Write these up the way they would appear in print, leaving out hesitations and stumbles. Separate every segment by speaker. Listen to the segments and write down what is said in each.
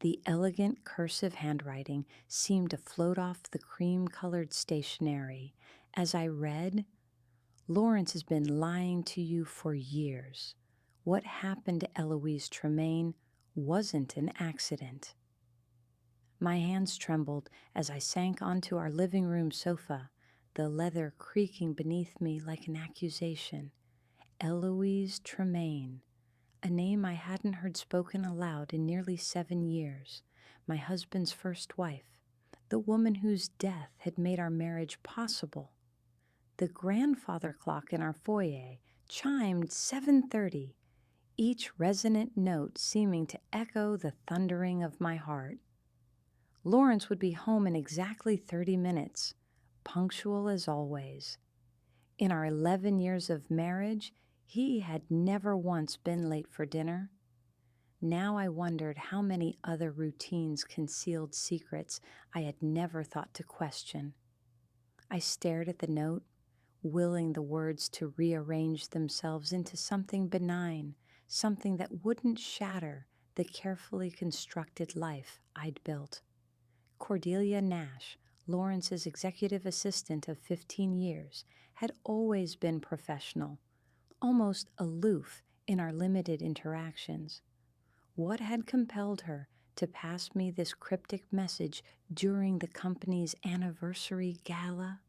Speaker 1: The elegant cursive handwriting seemed to float off the cream-colored stationery as I read, "Lawrence has been lying to you for years. What happened to Eloise Tremaine wasn't an accident." My hands trembled as I sank onto our living room sofa, the leather creaking beneath me like an accusation. Eloise Tremaine, a name I hadn't heard spoken aloud in nearly 7 years, my husband's first wife, the woman whose death had made our marriage possible. The grandfather clock in our foyer chimed 7:30, each resonant note seeming to echo the thundering of my heart. Lawrence would be home in exactly 30 minutes, punctual as always. In our 11 years of marriage, he had never once been late for dinner. Now I wondered how many other routines concealed secrets I had never thought to question. I stared at the note, willing the words to rearrange themselves into something benign, something that wouldn't shatter the carefully constructed life I'd built. Cordelia Nash, Lawrence's executive assistant of 15 years, had always been professional, almost aloof in our limited interactions. What had compelled her to pass me this cryptic message during the company's anniversary gala?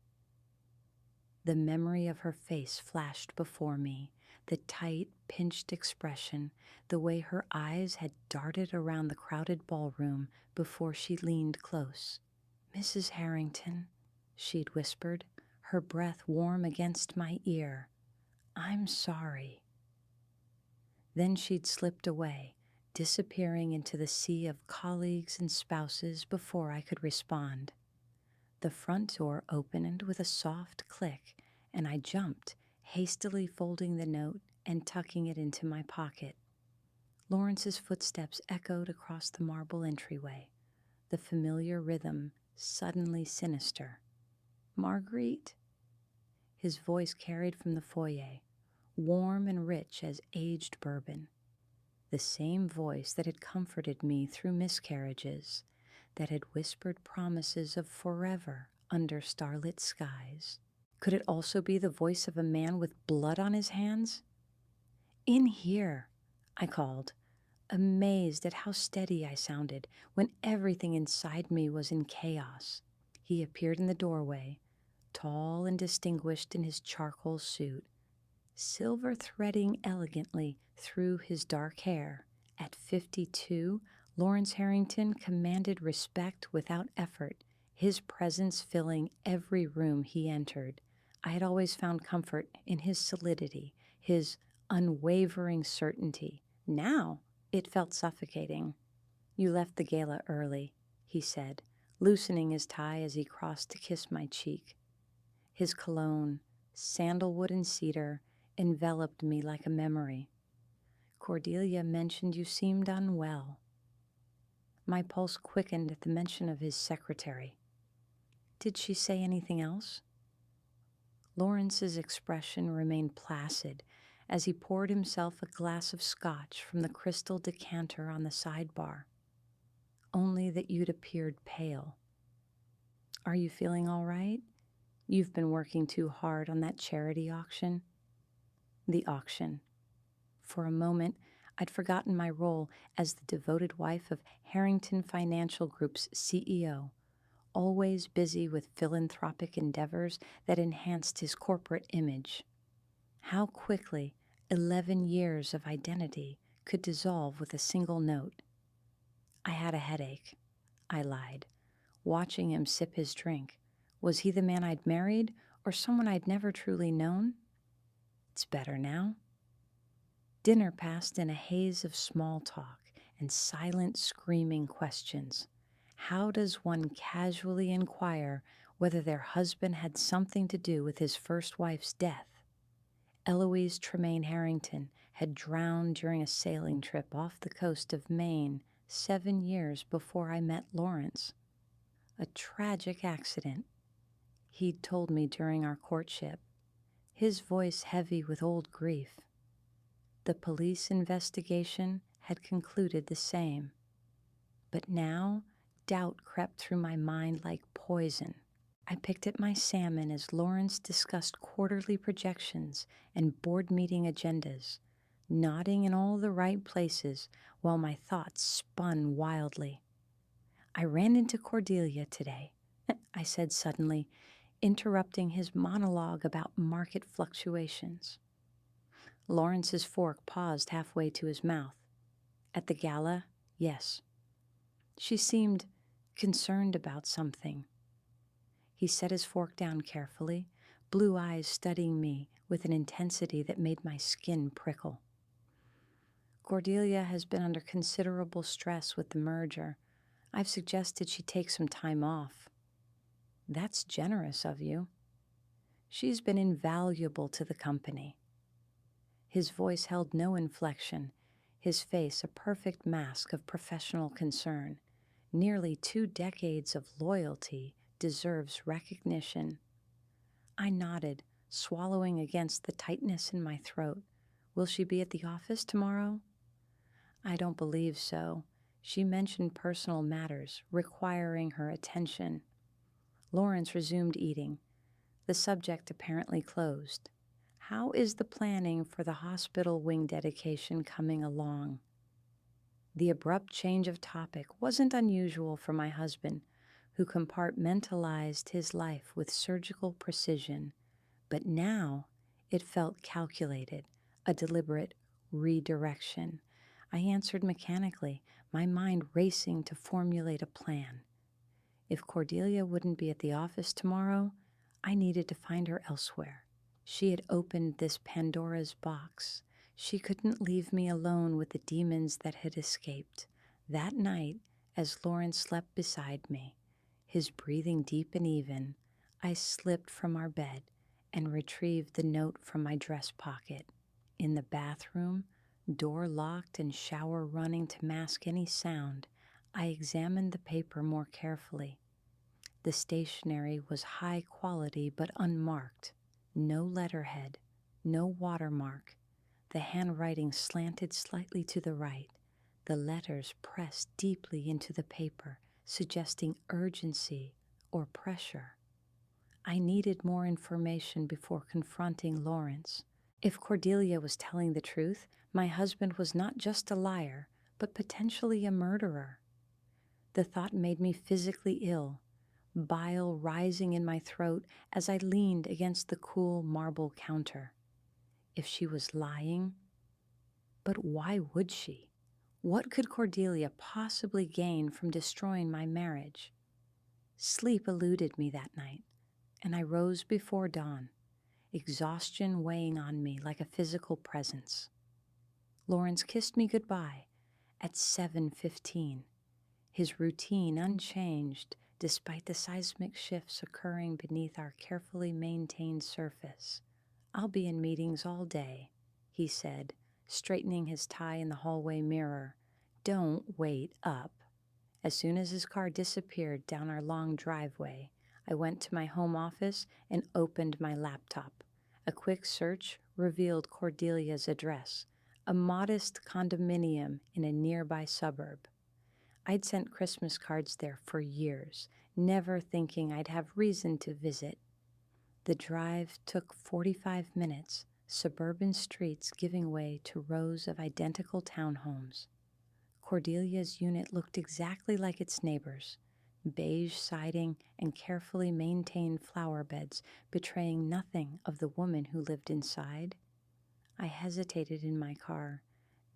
Speaker 1: The memory of her face flashed before me, the tight, pinched expression, the way her eyes had darted around the crowded ballroom before she leaned close. "Mrs. Harrington," she'd whispered, her breath warm against my ear, "I'm sorry." Then she'd slipped away, disappearing into the sea of colleagues and spouses before I could respond. The front door opened with a soft click, and I jumped, hastily folding the note and tucking it into my pocket. Lawrence's footsteps echoed across the marble entryway, the familiar rhythm suddenly sinister. "Marguerite?" His voice carried from the foyer, warm and rich as aged bourbon. The same voice that had comforted me through miscarriages, that had whispered promises of forever under starlit skies. Could it also be the voice of a man with blood on his hands? "In here," I called, amazed at how steady I sounded when everything inside me was in chaos. He appeared in the doorway, tall and distinguished in his charcoal suit, silver threading elegantly through his dark hair. At 52, Lawrence Harrington commanded respect without effort, his presence filling every room he entered. I had always found comfort in his solidity, his unwavering certainty. Now it felt suffocating. "You left the gala early," he said, loosening his tie as he crossed to kiss my cheek. His cologne, sandalwood and cedar, enveloped me like a memory. "Cordelia mentioned you seemed unwell." My pulse quickened at the mention of his secretary. "Did she say anything else?" Lawrence's expression remained placid as he poured himself a glass of scotch from the crystal decanter on the sidebar. "Only that you'd appeared pale." "Are you feeling all right? You've been working too hard on that charity auction." The auction. For a moment, I'd forgotten my role as the devoted wife of Harrington Financial Group's CEO, always busy with philanthropic endeavors that enhanced his corporate image. How quickly 11 years of identity could dissolve with a single note. "I had a headache," I lied, watching him sip his drink. Was he the man I'd married, or someone I'd never truly known? "It's better now." Dinner passed in a haze of small talk and silent, screaming questions. How does one casually inquire whether their husband had something to do with his first wife's death? Eloise Tremaine Harrington had drowned during a sailing trip off the coast of Maine 7 years before I met Lawrence. A tragic accident, he'd told me during our courtship, his voice heavy with old grief. The police investigation had concluded the same. But now, doubt crept through my mind like poison. I picked at my salmon as Lawrence discussed quarterly projections and board meeting agendas, nodding in all the right places while my thoughts spun wildly. I ran into Cordelia today, I said suddenly, interrupting his monologue about market fluctuations. Lawrence's fork paused halfway to his mouth. At the gala, yes. She seemed concerned about something. He set his fork down carefully, blue eyes studying me with an intensity that made my skin prickle. Cordelia has been under considerable stress with the merger. I've suggested she take some time off. That's generous of you. She's been invaluable to the company. His voice held no inflection, his face a perfect mask of professional concern. Nearly 2 decades of loyalty deserves recognition. I nodded, swallowing against the tightness in my throat. Will she be at the office tomorrow? I don't believe so. She mentioned personal matters requiring her attention. Lawrence resumed eating, the subject apparently closed. How is the planning for the hospital wing dedication coming along? The abrupt change of topic wasn't unusual for my husband, who compartmentalized his life with surgical precision, but now it felt calculated, a deliberate redirection. I answered mechanically, my mind racing to formulate a plan. If Cordelia wouldn't be at the office tomorrow, I needed to find her elsewhere. She had opened this Pandora's box. She couldn't leave me alone with the demons that had escaped. That night, as Lawrence slept beside me, his breathing deep and even, I slipped from our bed and retrieved the note from my dress pocket. In the bathroom, door locked and shower running to mask any sound, I examined the paper more carefully. The stationery was high quality but unmarked. No letterhead, no watermark. The handwriting slanted slightly to the right. The letters pressed deeply into the paper, suggesting urgency or pressure. I needed more information before confronting Lawrence. If Cordelia was telling the truth, my husband was not just a liar, but potentially a murderer. The thought made me physically ill, bile rising in my throat as I leaned against the cool marble counter. If she was lying, but why would she? What could Cordelia possibly gain from destroying my marriage? Sleep eluded me that night, and I rose before dawn, exhaustion weighing on me like a physical presence. Lawrence kissed me goodbye at 7:15, his routine unchanged despite the seismic shifts occurring beneath our carefully maintained surface. I'll be in meetings all day, he said, straightening his tie in the hallway mirror. Don't wait up. As soon as his car disappeared down our long driveway, I went to my home office and opened my laptop. A quick search revealed Cordelia's address, a modest condominium in a nearby suburb. I'd sent Christmas cards there for years, never thinking I'd have reason to visit. The drive took 45 minutes, suburban streets giving way to rows of identical townhomes. Cordelia's unit looked exactly like its neighbors, beige siding and carefully maintained flower beds betraying nothing of the woman who lived inside. I hesitated in my car,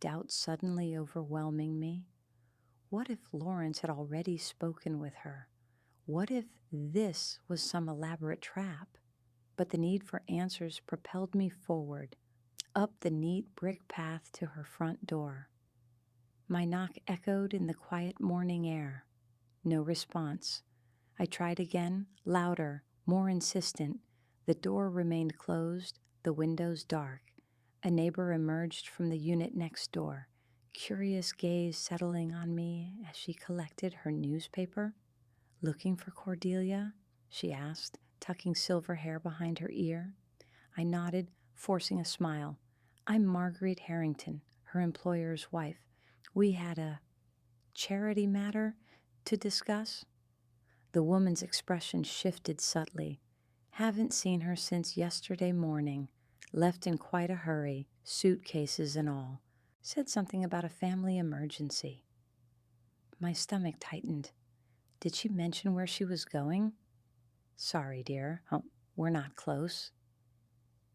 Speaker 1: doubt suddenly overwhelming me. What if Lawrence had already spoken with her? What if this was some elaborate trap? But the need for answers propelled me forward, up the neat brick path to her front door. My knock echoed in the quiet morning air. No response. I tried again, louder, more insistent. The door remained closed, the windows dark. A neighbor emerged from the unit next door, curious gaze settling on me as she collected her newspaper. Looking for Cordelia? She asked, tucking silver hair behind her ear. I nodded, forcing a smile. I'm Marguerite Harrington, her employer's wife. We had a charity matter to discuss?" The woman's expression shifted subtly. "Haven't seen her since yesterday morning. Left in quite a hurry, suitcases and all. Said something about a family emergency." My stomach tightened. Did she mention where she was going? "Sorry, dear. Oh, we're not close."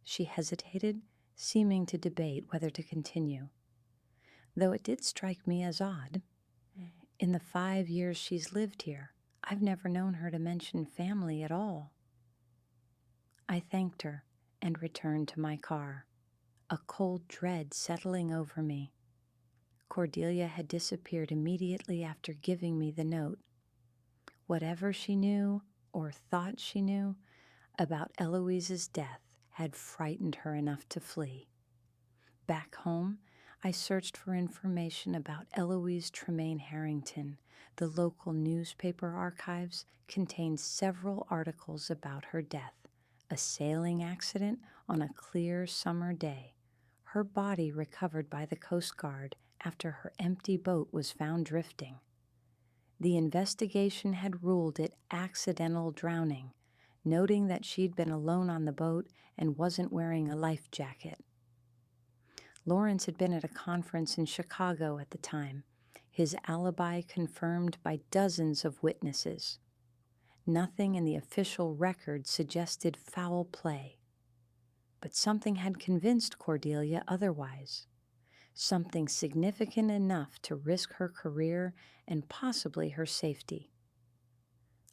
Speaker 1: She hesitated, seeming to debate whether to continue. Though it did strike me as odd. In the 5 years she's lived here, I've never known her to mention family at all. I thanked her and returned to my car, a cold dread settling over me. Cordelia had disappeared immediately after giving me the note. Whatever she knew, or thought she knew, about Eloise's death had frightened her enough to flee. Back home, I searched for information about Eloise Tremaine Harrington. The local newspaper archives contained several articles about her death. A sailing accident on a clear summer day. Her body recovered by the Coast Guard after her empty boat was found drifting. The investigation had ruled it accidental drowning, noting that she'd been alone on the boat and wasn't wearing a life jacket. Lawrence had been at a conference in Chicago at the time, his alibi confirmed by dozens of witnesses. Nothing in the official record suggested foul play. But something had convinced Cordelia otherwise. Something significant enough to risk her career and possibly her safety.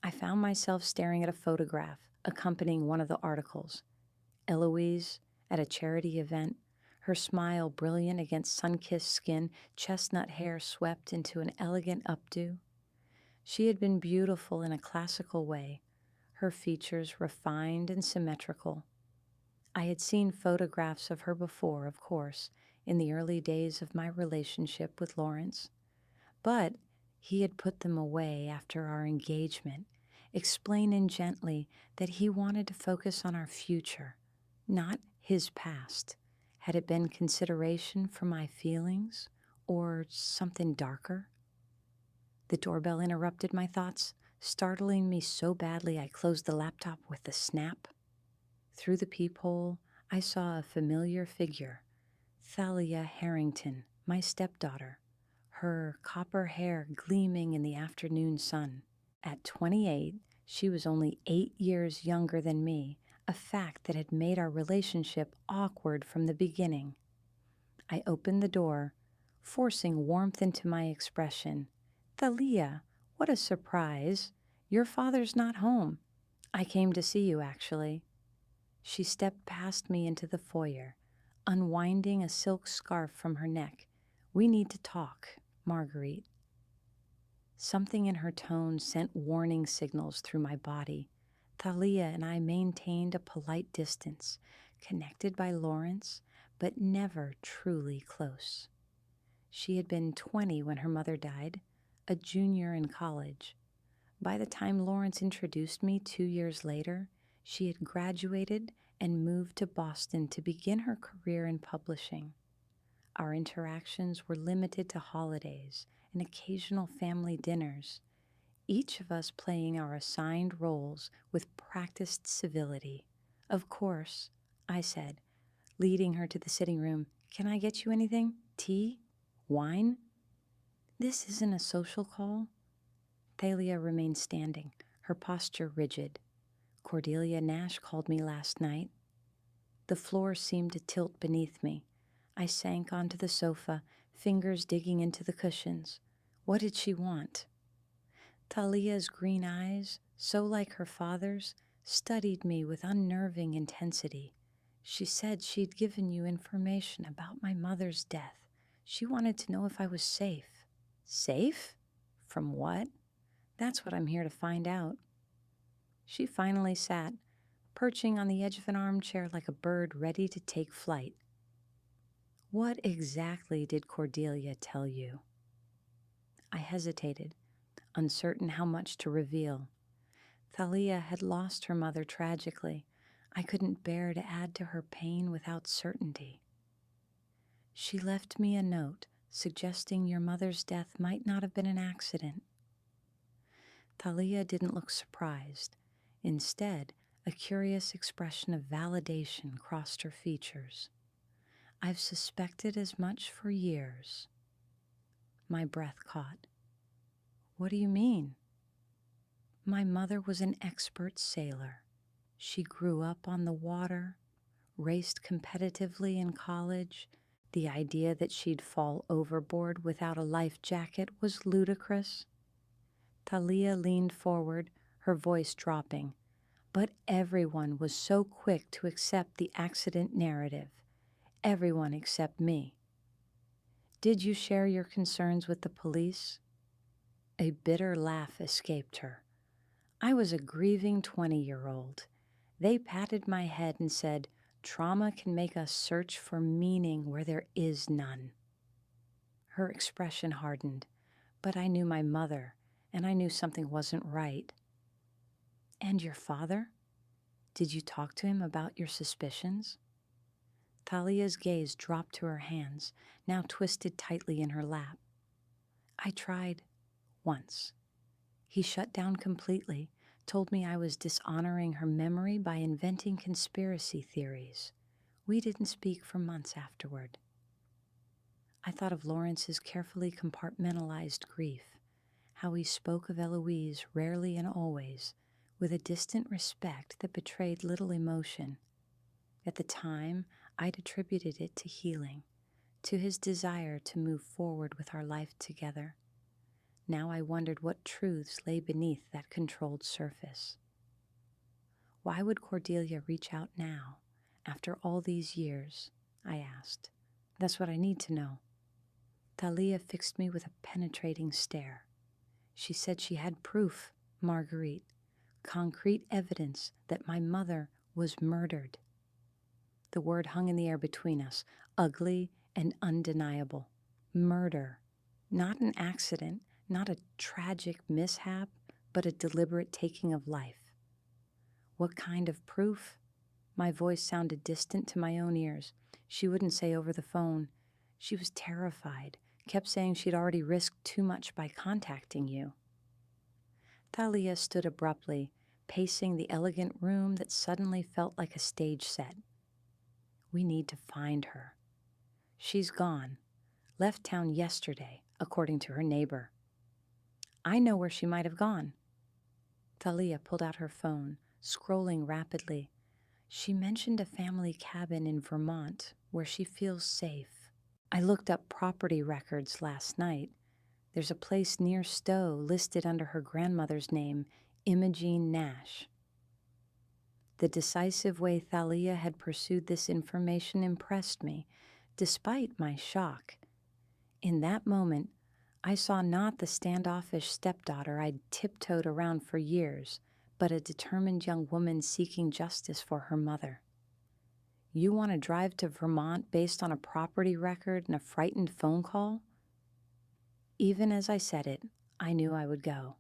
Speaker 1: I found myself staring at a photograph accompanying one of the articles. Eloise at a charity event, her smile brilliant against sun-kissed skin, chestnut hair swept into an elegant updo. She had been beautiful in a classical way, her features refined and symmetrical. I had seen photographs of her before, of course, in the early days of my relationship with Lawrence, but he had put them away after our engagement, explaining gently that he wanted to focus on our future, not his past. Had it been consideration for my feelings, or something darker? The doorbell interrupted my thoughts, startling me so badly I closed the laptop with a snap. Through the peephole, I saw a familiar figure, Thalia Harrington, my stepdaughter, her copper hair gleaming in the afternoon sun. At 28, she was only 8 years younger than me, a fact that had made our relationship awkward from the beginning. I opened the door, forcing warmth into my expression. "Thalia, what a surprise. Your father's not home. I came to see you, actually." She stepped past me into the foyer, unwinding a silk scarf from her neck. "We need to talk, Marguerite." Something in her tone sent warning signals through my body. Thalia and I maintained a polite distance, connected by Lawrence, but never truly close. She had been 20 when her mother died, a junior in college. By the time Lawrence introduced me 2 years later, she had graduated and moved to Boston to begin her career in publishing. Our interactions were limited to holidays and occasional family dinners, each of us playing our assigned roles with practiced civility. "Of course," I said, leading her to the sitting room. "Can I get you anything? Tea? Wine?" "This isn't a social call." Thalia remained standing, her posture rigid. "Cordelia Nash called me last night." The floor seemed to tilt beneath me. I sank onto the sofa, fingers digging into the cushions. What did she want? Thalia's green eyes, so like her father's, studied me with unnerving intensity. "She said she'd given you information about my mother's death. She wanted to know if I was safe." "Safe? From what?" "That's what I'm here to find out." She finally sat, perching on the edge of an armchair like a bird ready to take flight. "What exactly did Cordelia tell you?" I hesitated, uncertain how much to reveal. Thalia had lost her mother tragically. I couldn't bear to add to her pain without certainty. "She left me a note suggesting your mother's death might not have been an accident. Thalia didn't look surprised. Instead, a curious expression of validation crossed her features. I've suspected as much for years. My breath caught. What do you mean? My mother was an expert sailor. She grew up on the water, raced competitively in college. The idea that she'd fall overboard without a life jacket was ludicrous. Thalia leaned forward, her voice dropping. But everyone was so quick to accept the accident narrative. Everyone except me. Did you share your concerns with the police? A bitter laugh escaped her. I was a grieving 20-year-old. They patted my head and said, trauma can make us search for meaning where there is none. Her expression hardened, but I knew my mother, and I knew something wasn't right. And your father? Did you talk to him about your suspicions? Thalia's gaze dropped to her hands, now twisted tightly in her lap. I tried once. He shut down completely, told me I was dishonoring her memory by inventing conspiracy theories. We didn't speak for months afterward. I thought of Lawrence's carefully compartmentalized grief, how he spoke of Eloise rarely and always, with a distant respect that betrayed little emotion. At the time, I'd attributed it to healing, to his desire to move forward with our life together. Now I wondered what truths lay beneath that controlled surface. Why would Cordelia reach out now, after all these years? I asked. That's what I need to know. Thalia fixed me with a penetrating stare. She said she had proof, Marguerite, concrete evidence that my mother was murdered. The word hung in the air between us, ugly and undeniable. Murder. Not an accident, not a tragic mishap, but a deliberate taking of life. What kind of proof? My voice sounded distant to my own ears. She wouldn't say over the phone. She was terrified, kept saying she'd already risked too much by contacting you. Thalia stood abruptly, pacing the elegant room that suddenly felt like a stage set. We need to find her. She's gone. Left town yesterday, according to her neighbor. I know where she might have gone. Thalia pulled out her phone, scrolling rapidly. She mentioned a family cabin in Vermont where she feels safe. I looked up property records last night. There's a place near Stowe listed under her grandmother's name, Imogene Nash. The decisive way Thalia had pursued this information impressed me, despite my shock. In that moment, I saw not the standoffish stepdaughter I'd tiptoed around for years, but a determined young woman seeking justice for her mother. You want to drive to Vermont based on a property record and a frightened phone call? Even as I said it, I knew I would go.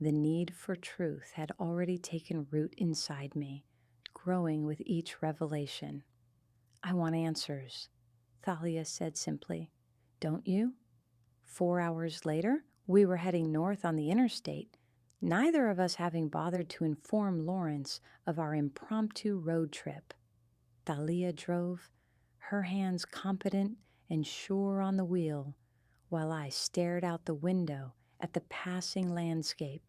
Speaker 1: The need for truth had already taken root inside me, growing with each revelation. I want answers, Thalia said simply. Don't you? 4 hours later, we were heading north on the interstate, neither of us having bothered to inform Lawrence of our impromptu road trip. Thalia drove, her hands competent and sure on the wheel, while I stared out the window at the passing landscape,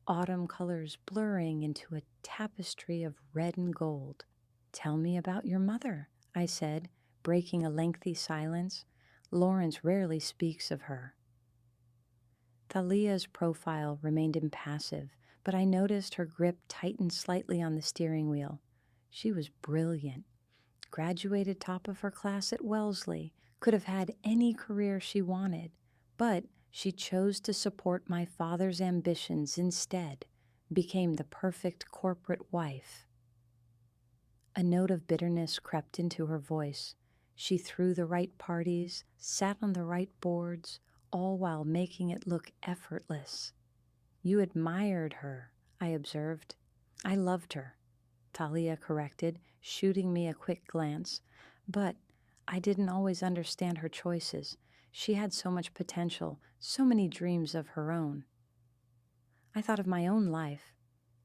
Speaker 1: autumn colors blurring into a tapestry of red and gold. Tell me about your mother, I said, breaking a lengthy silence. Lawrence rarely speaks of her. Thalia's profile remained impassive, but I noticed her grip tightened slightly on the steering wheel. She was brilliant. Graduated top of her class at Wellesley, could have had any career she wanted, but she chose to support my father's ambitions instead, became the perfect corporate wife. A note of bitterness crept into her voice. She threw the right parties, sat on the right boards, all while making it look effortless. You admired her, I observed. I loved her, Thalia corrected, shooting me a quick glance. But I didn't always understand her choices. She had so much potential, so many dreams of her own. I thought of my own life,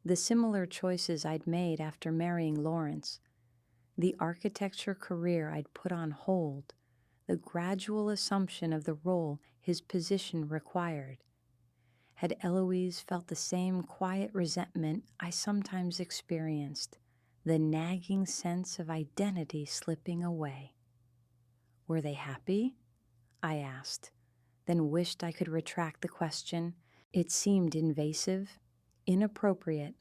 Speaker 1: the similar choices I'd made after marrying Lawrence, the architecture career I'd put on hold, the gradual assumption of the role his position required. Had Eloise felt the same quiet resentment I sometimes experienced, the nagging sense of identity slipping away? Were they happy? I asked, then wished I could retract the question. It seemed invasive, inappropriate.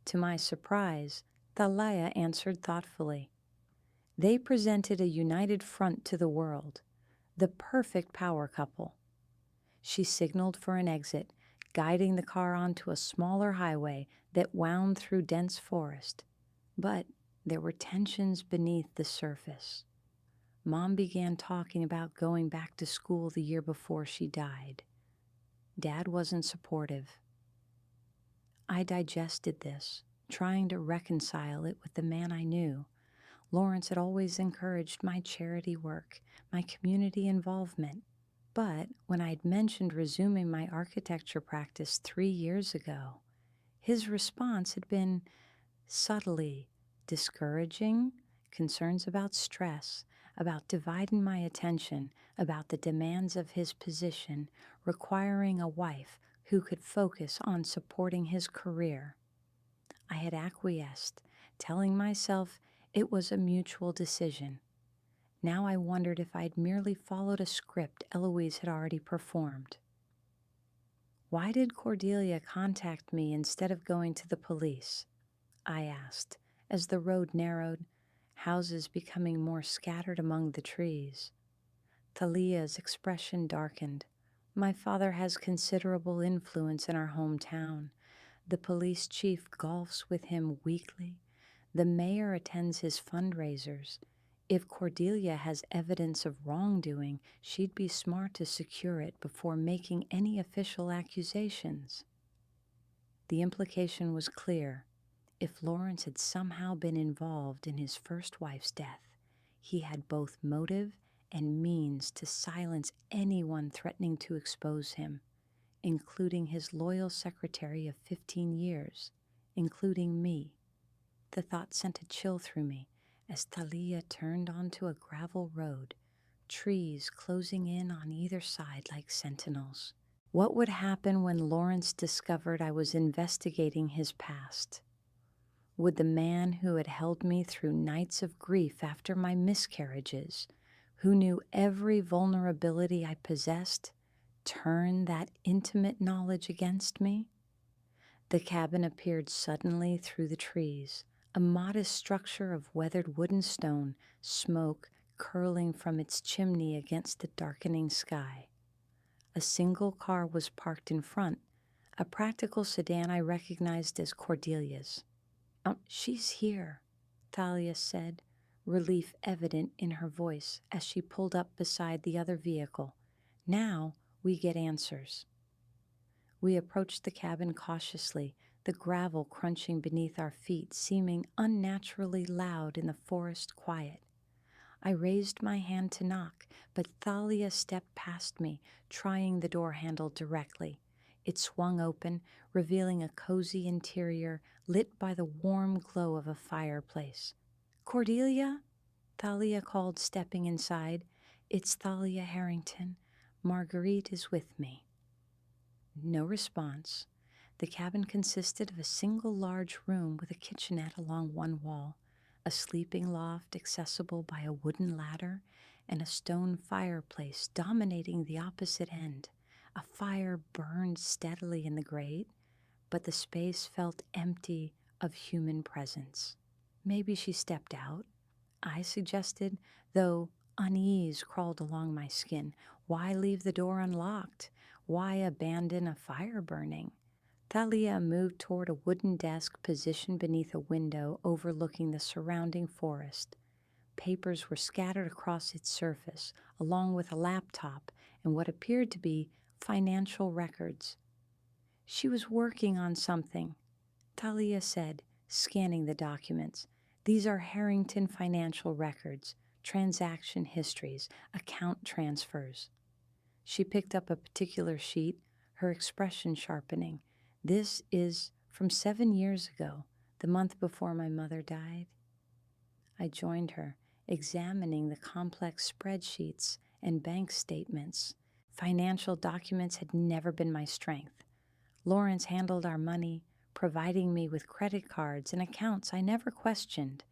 Speaker 1: To my surprise, Thalia answered thoughtfully. They presented a united front to the world, the perfect power couple. She signaled for an exit, guiding the car onto a smaller highway that wound through dense forest. But there were tensions beneath the surface. Mom began talking about going back to school the year before she died. Dad wasn't supportive. I digested this, trying to reconcile it with the man I knew. Lawrence had always encouraged my charity work, my community involvement. But when I'd mentioned resuming my architecture practice 3 years ago, his response had been subtly discouraging, concerns about stress, about dividing my attention, about the demands of his position, requiring a wife who could focus on supporting his career. I had acquiesced, telling myself it was a mutual decision. Now I wondered if I'd merely followed a script Eloise had already performed. Why did Cordelia contact me instead of going to the police? I asked, as the road narrowed, houses becoming more scattered among the trees. Thalia's expression darkened. My father has considerable influence in our hometown. The police chief golfs with him weekly. The mayor attends his fundraisers. If Cordelia has evidence of wrongdoing, she'd be smart to secure it before making any official accusations. The implication was clear. If Lawrence had somehow been involved in his first wife's death, he had both motive and means to silence anyone threatening to expose him, including his loyal secretary of 15 years, including me. The thought sent a chill through me as Thalia turned onto a gravel road, trees closing in on either side like sentinels. What would happen when Lawrence discovered I was investigating his past? Would the man who had held me through nights of grief after my miscarriages, who knew every vulnerability I possessed, turn that intimate knowledge against me? The cabin appeared suddenly through the trees, a modest structure of weathered wood and stone, smoke curling from its chimney against the darkening sky. A single car was parked in front, a practical sedan I recognized as Cordelia's. She's here, Thalia said, relief evident in her voice as she pulled up beside the other vehicle. Now we get answers. We approached the cabin cautiously, the gravel crunching beneath our feet seeming unnaturally loud in the forest quiet. I raised my hand to knock, but Thalia stepped past me, trying the door handle directly. It swung open, revealing a cozy interior lit by the warm glow of a fireplace. "Cordelia?" Thalia called, stepping inside. "It's Thalia Harrington. Marguerite is with me." No response. The cabin consisted of a single large room with a kitchenette along one wall, a sleeping loft accessible by a wooden ladder, and a stone fireplace dominating the opposite end. A fire burned steadily in the grate, but the space felt empty of human presence. Maybe she stepped out, I suggested, though unease crawled along my skin. Why leave the door unlocked? Why abandon a fire burning? Thalia moved toward a wooden desk positioned beneath a window overlooking the surrounding forest. Papers were scattered across its surface, along with a laptop and what appeared to be financial records. She was working on something, Thalia said, scanning the documents. These are Harrington financial records, transaction histories, account transfers. She picked up a particular sheet, her expression sharpening. This is from 7 years ago, the month before my mother died. I joined her, examining the complex spreadsheets and bank statements. Financial documents had never been my strength. Lawrence handled our money, providing me with credit cards and accounts I never questioned.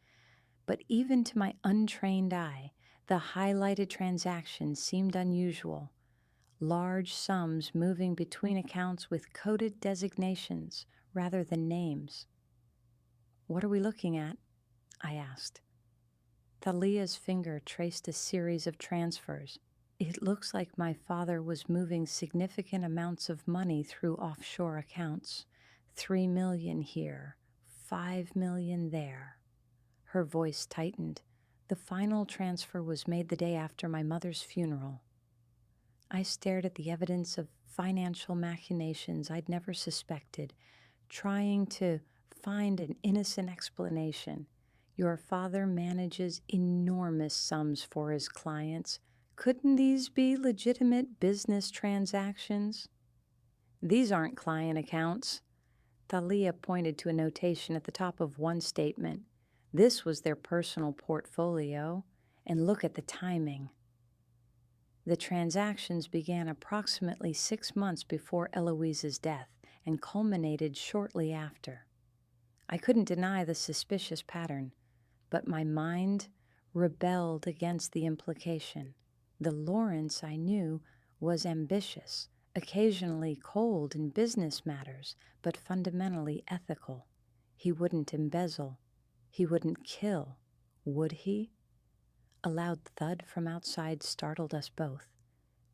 Speaker 1: But even to my untrained eye, the highlighted transactions seemed unusual. Large sums moving between accounts with coded designations rather than names. "What are we looking at?" I asked. Thalia's finger traced a series of transfers. "It looks like my father was moving significant amounts of money through offshore accounts. 3 million here, 5 million there." Her voice tightened. The final transfer was made the day after my mother's funeral. I stared at the evidence of financial machinations I'd never suspected, trying to find an innocent explanation. Your father manages enormous sums for his clients. Couldn't these be legitimate business transactions? "These aren't client accounts." Thalia pointed to a notation at the top of one statement. This was their personal portfolio, and look at the timing. The transactions began approximately 6 months before Eloise's death and culminated shortly after. I couldn't deny the suspicious pattern, but my mind rebelled against the implication. The Lawrence I knew was ambitious, occasionally cold in business matters, but fundamentally ethical. He wouldn't embezzle. He wouldn't kill, would he? A loud thud from outside startled us both.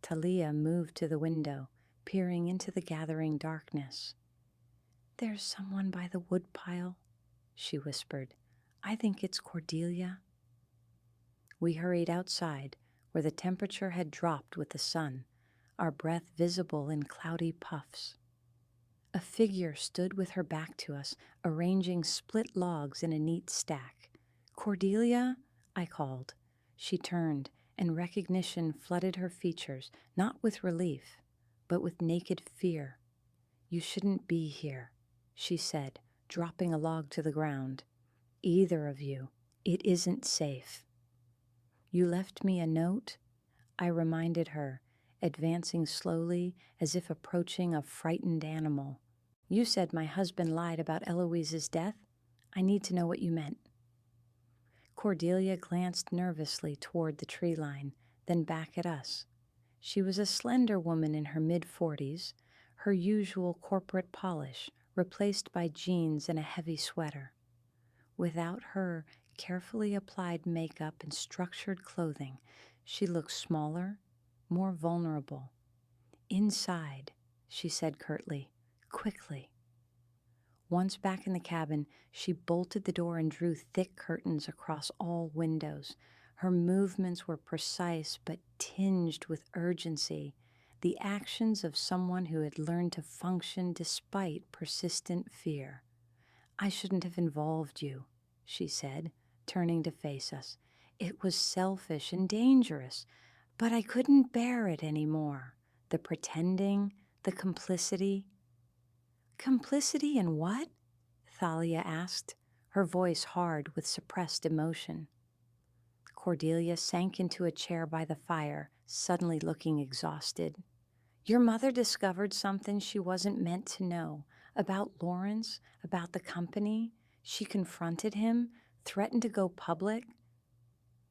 Speaker 1: Talia moved to the window, peering into the gathering darkness. "There's someone by the woodpile," she whispered. "I think it's Cordelia." We hurried outside, where the temperature had dropped with the sun, our breath visible in cloudy puffs. A figure stood with her back to us, arranging split logs in a neat stack. "Cordelia?" I called. She turned, and recognition flooded her features, not with relief, but with naked fear. "You shouldn't be here," she said, dropping a log to the ground. "Either of you. It isn't safe." "You left me a note?" I reminded her, advancing slowly as if approaching a frightened animal. "You said my husband lied about Eloise's death. I need to know what you meant." Cordelia glanced nervously toward the tree line, then back at us. She was a slender woman in her mid-40s, her usual corporate polish replaced by jeans and a heavy sweater. Without her carefully applied makeup and structured clothing, she looked smaller, more vulnerable. "Inside," she said curtly, "quickly." Once back in the cabin, she bolted the door and drew thick curtains across all windows. Her movements were precise but tinged with urgency, the actions of someone who had learned to function despite persistent fear. "I shouldn't have involved you," she said, turning to face us. "It was selfish and dangerous, but I couldn't bear it anymore. The pretending, the complicity." "Complicity in what?" Thalia asked, her voice hard with suppressed emotion. Cordelia sank into a chair by the fire, suddenly looking exhausted. "Your mother discovered something she wasn't meant to know, about Lawrence, about the company. She confronted him, threatened to go public."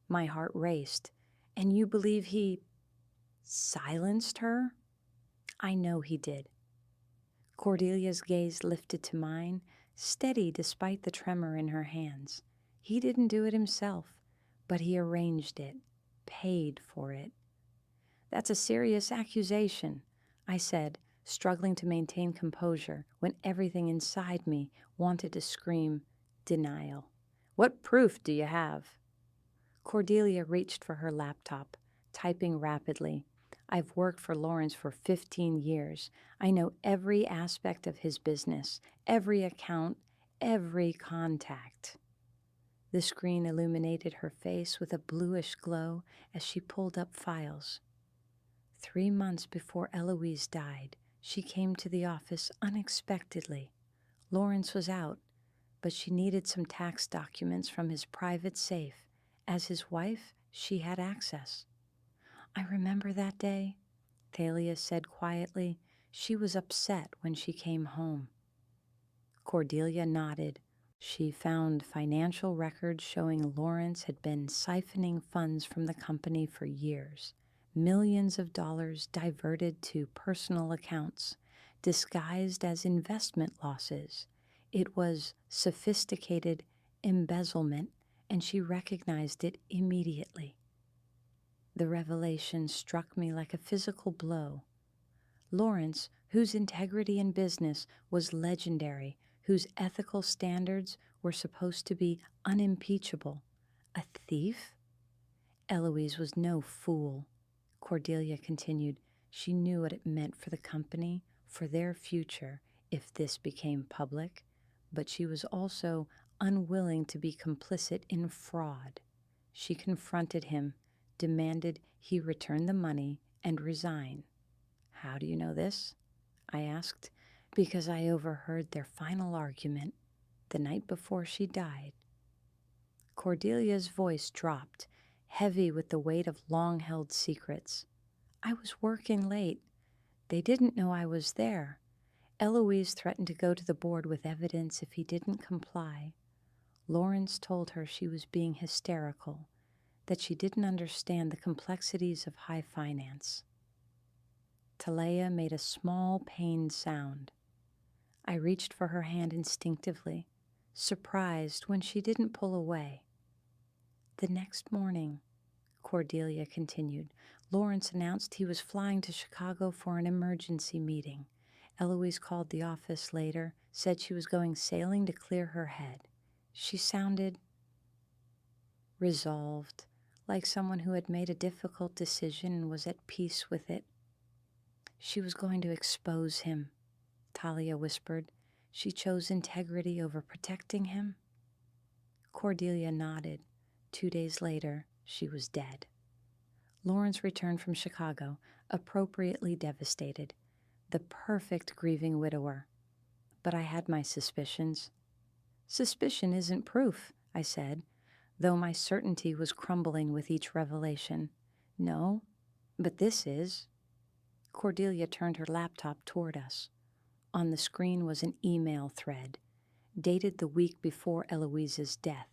Speaker 1: My heart raced. "And you believe he silenced her?" "I know he did." Cordelia's gaze lifted to mine, steady despite the tremor in her hands. "He didn't do it himself, but he arranged it, paid for it." "That's a serious accusation," I said, struggling to maintain composure when everything inside me wanted to scream denial. "What proof do you have?" Cordelia reached for her laptop, typing rapidly. "I've worked for Lawrence for 15 years. I know every aspect of his business, every account, every contact." The screen illuminated her face with a bluish glow as she pulled up files. 3 months before Eloise died, she came to the office unexpectedly. Lawrence was out, but she needed some tax documents from his private safe. As his wife, she had access. I remember that day, Thalia said quietly. She was upset when she came home. Cordelia nodded. She found financial records showing Lawrence had been siphoning funds from the company for years. Millions of dollars diverted to personal accounts, disguised as investment losses. It was sophisticated embezzlement, and she recognized it immediately. The revelation struck me like a physical blow. Lawrence, whose integrity in business was legendary, whose ethical standards were supposed to be unimpeachable, a thief? Eloise was no fool, Cordelia continued. She knew what it meant for the company, for their future, if this became public, but she was also unwilling to be complicit in fraud. She confronted him, demanded he return the money and resign. How do you know this? I asked, because I overheard their final argument the night before she died. Cordelia's voice dropped, heavy with the weight of long-held secrets. I was working late. They didn't know I was there. Eloise threatened to go to the board with evidence if he didn't comply. Lawrence told her she was being hysterical, that she didn't understand the complexities of high finance. Talia made a small, pained sound. I reached for her hand instinctively, surprised when she didn't pull away. The next morning, Cordelia continued, Lawrence announced he was flying to Chicago for an emergency meeting. Eloise called the office later, said she was going sailing to clear her head. She sounded resolved, like someone who had made a difficult decision and was at peace with it. She was going to expose him, Talia whispered. She chose integrity over protecting him. Cordelia nodded. 2 days later, she was dead. Lawrence returned from Chicago, appropriately devastated, the perfect grieving widower. But I had my suspicions. Suspicion isn't proof, I said, though my certainty was crumbling with each revelation. No, but this is. Cordelia turned her laptop toward us. On the screen was an email thread, dated the week before Eloise's death.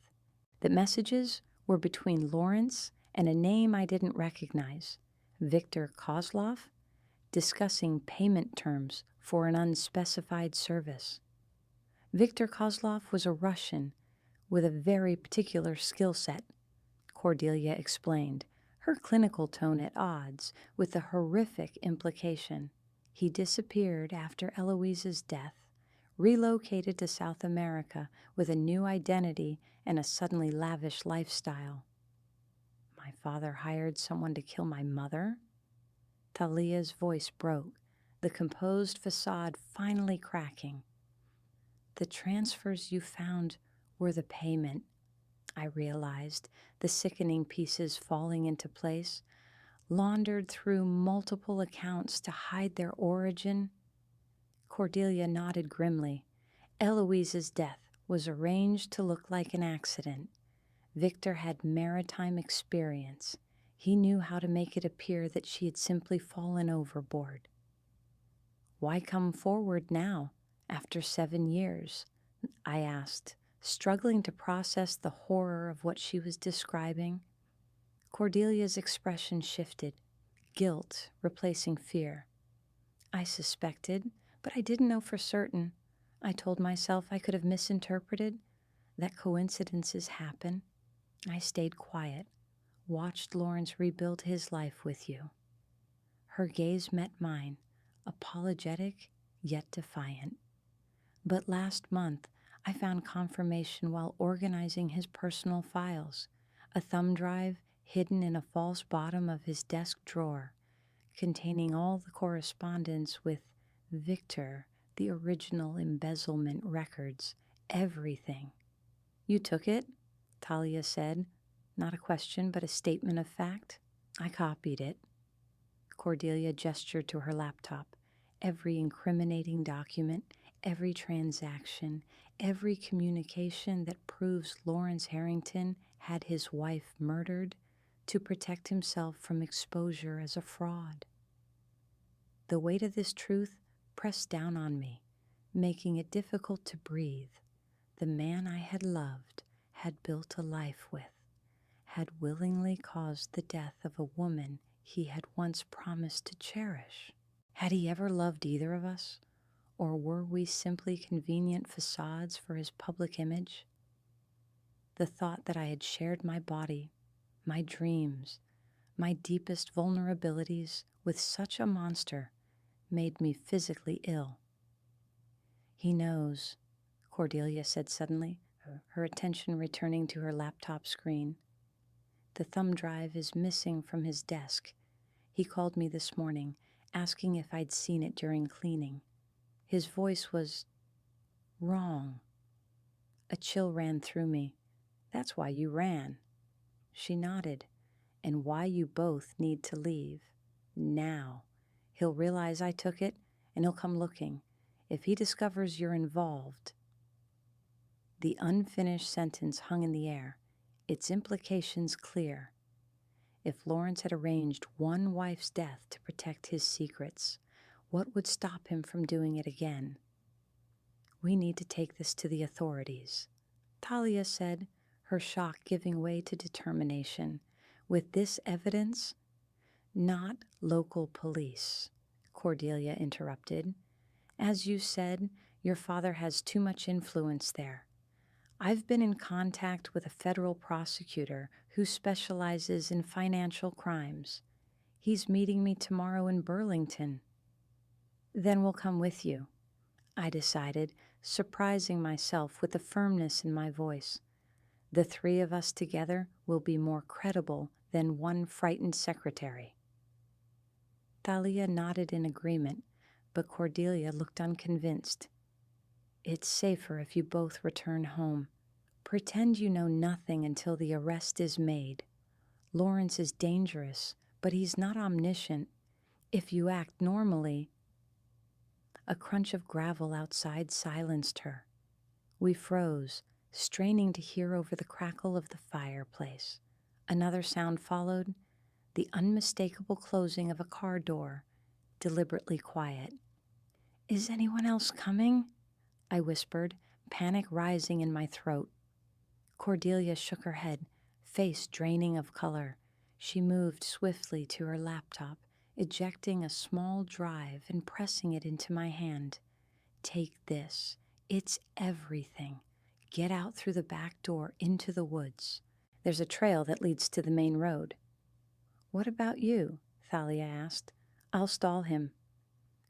Speaker 1: The messages were between Lawrence and a name I didn't recognize, Victor Kozlov, discussing payment terms for an unspecified service. Victor Kozlov was a Russian with a very particular skill set, Cordelia explained, her clinical tone at odds with the horrific implication. He disappeared after Eloise's death, relocated to South America with a new identity and a suddenly lavish lifestyle. My father hired someone to kill my mother? Thalia's voice broke, the composed facade finally cracking. The transfers you found were the payment, I realized, the sickening pieces falling into place, laundered through multiple accounts to hide their origin. Cordelia nodded grimly. Eloise's death was arranged to look like an accident. Victor had maritime experience. He knew how to make it appear that she had simply fallen overboard. Why come forward now, after 7 years? I asked, struggling to process the horror of what she was describing. Cordelia's expression shifted, guilt replacing fear. I suspected, but I didn't know for certain. I told myself I could have misinterpreted, that coincidences happen. I stayed quiet, watched Lawrence rebuild his life with you. Her gaze met mine, apologetic yet defiant. But last month, I found confirmation while organizing his personal files, a thumb drive hidden in a false bottom of his desk drawer, containing all the correspondence with Victor, the original embezzlement records, everything. You took it? Talia said, not a question but a statement of fact. I copied it. Cordelia gestured to her laptop. Every incriminating document, every transaction, every communication that proves Lawrence Harrington had his wife murdered to protect himself from exposure as a fraud. The weight of this truth pressed down on me, making it difficult to breathe. The man I had loved, had built a life with, had willingly caused the death of a woman he had once promised to cherish. Had he ever loved either of us, or were we simply convenient facades for his public image? The thought that I had shared my body, my dreams, my deepest vulnerabilities with such a monster made me physically ill. He knows, Cordelia said suddenly, her attention returning to her laptop screen. The thumb drive is missing from his desk. He called me this morning, asking if I'd seen it during cleaning. His voice was wrong. A chill ran through me. That's why you ran. She nodded. And why you both need to leave. Now. He'll realize I took it, and he'll come looking. If he discovers you're involved. The unfinished sentence hung in the air, its implications clear. If Lawrence had arranged one wife's death to protect his secrets, what would stop him from doing it again? We need to take this to the authorities, Talia said, her shock giving way to determination. With this evidence, not local police, Cordelia interrupted. As you said, your father has too much influence there. I've been in contact with a federal prosecutor who specializes in financial crimes. He's meeting me tomorrow in Burlington. Then we'll come with you, I decided, surprising myself with the firmness in my voice. The three of us together will be more credible than one frightened secretary. Thalia nodded in agreement, but Cordelia looked unconvinced. It's safer if you both return home. Pretend you know nothing until the arrest is made. Lawrence is dangerous, but he's not omniscient. If you act normally... A crunch of gravel outside silenced her. We froze, straining to hear over the crackle of the fireplace. Another sound followed, the unmistakable closing of a car door, deliberately quiet. Is anyone else coming? I whispered, panic rising in my throat. Cordelia shook her head, face draining of color. She moved swiftly to her laptop, ejecting a small drive and pressing it into my hand. Take this. It's everything. Get out through the back door into the woods. There's a trail that leads to the main road. What about you? Thalia asked. I'll stall him.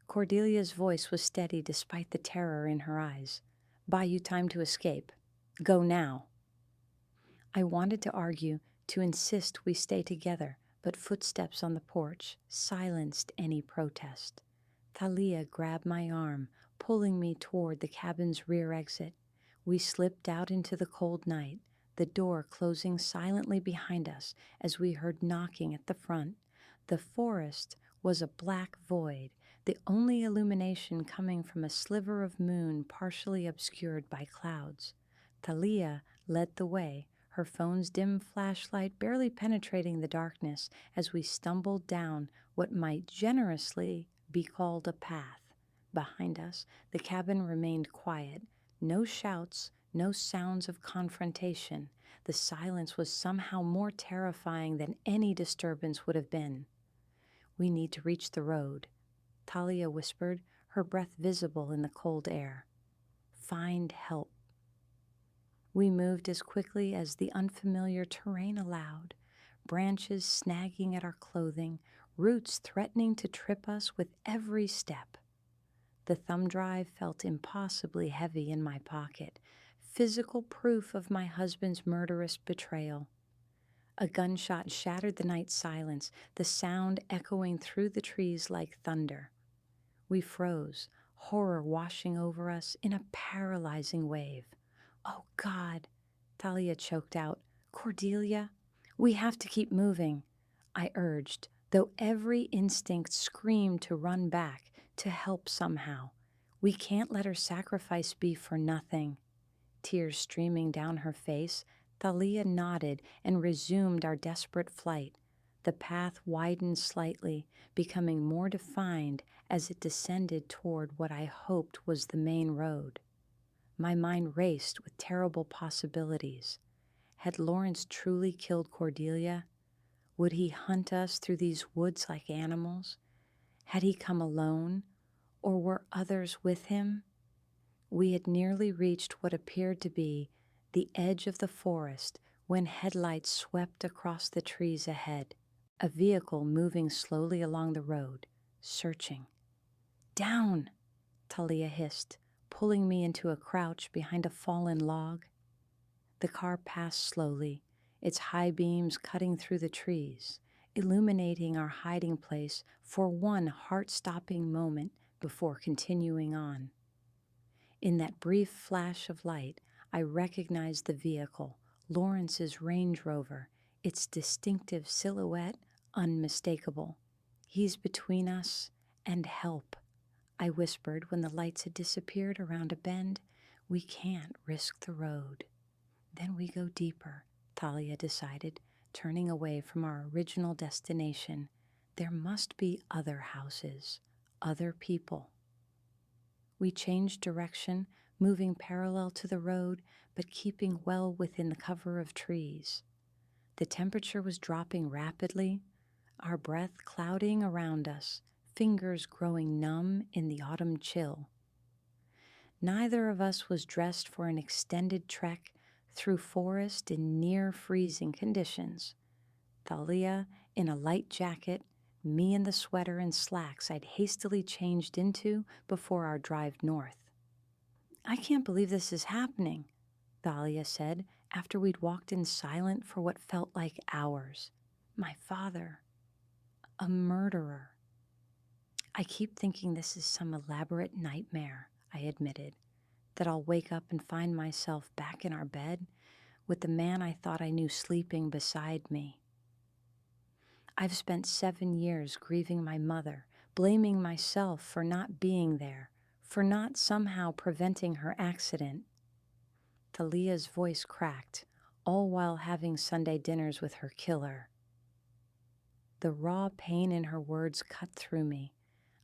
Speaker 1: Cordelia's voice was steady despite the terror in her eyes. Buy you time to escape. Go now. I wanted to argue, to insist we stay together, but footsteps on the porch silenced any protest. Thalia grabbed my arm, pulling me toward the cabin's rear exit. We slipped out into the cold night, the door closing silently behind us as we heard knocking at the front. The forest was a black void, the only illumination coming from a sliver of moon partially obscured by clouds. Thalia led the way, her phone's dim flashlight barely penetrating the darkness as we stumbled down what might generously be called a path. Behind us, the cabin remained quiet. No shouts, no sounds of confrontation. The silence was somehow more terrifying than any disturbance would have been. We need to reach the road, Talia whispered, her breath visible in the cold air. Find help. We moved as quickly as the unfamiliar terrain allowed, branches snagging at our clothing, roots threatening to trip us with every step. The thumb drive felt impossibly heavy in my pocket, physical proof of my husband's murderous betrayal. A gunshot shattered the night silence, the sound echoing through the trees like thunder. We froze, horror washing over us in a paralyzing wave. Oh, God, Talia choked out. Cordelia, we have to keep moving, I urged, though every instinct screamed to run back, to help somehow. We can't let her sacrifice be for nothing. Tears streaming down her face, Thalia nodded and resumed our desperate flight. The path widened slightly, becoming more defined as it descended toward what I hoped was the main road. My mind raced with terrible possibilities. Had Lawrence truly killed Cordelia? Would he hunt us through these woods like animals? Had he come alone, or were others with him? We had nearly reached what appeared to be the edge of the forest when headlights swept across the trees ahead, a vehicle moving slowly along the road, searching. "Down!" Talia hissed, pulling me into a crouch behind a fallen log. The car passed slowly, its high beams cutting through the trees, illuminating our hiding place for one heart-stopping moment before continuing on. In that brief flash of light, I recognized the vehicle, Lawrence's Range Rover, its distinctive silhouette unmistakable. "He's between us and help," I whispered when the lights had disappeared around a bend. "We can't risk the road." "Then we go deeper," Thalia decided, turning away from our original destination. "There must be other houses, other people." We changed direction, moving parallel to the road, but keeping well within the cover of trees. The temperature was dropping rapidly, our breath clouding around us, fingers growing numb in the autumn chill. Neither of us was dressed for an extended trek through forest in near-freezing conditions. Thalia in a light jacket, me in the sweater and slacks I'd hastily changed into before our drive north. "I can't believe this is happening," Thalia said after we'd walked in silent for what felt like hours. "My father, a murderer." "I keep thinking this is some elaborate nightmare," I admitted, "that I'll wake up and find myself back in our bed with the man I thought I knew sleeping beside me. I've spent 7 years grieving my mother, blaming myself for not being there, for not somehow preventing her accident." Thalia's voice cracked, all while having Sunday dinners with her killer. The raw pain in her words cut through me.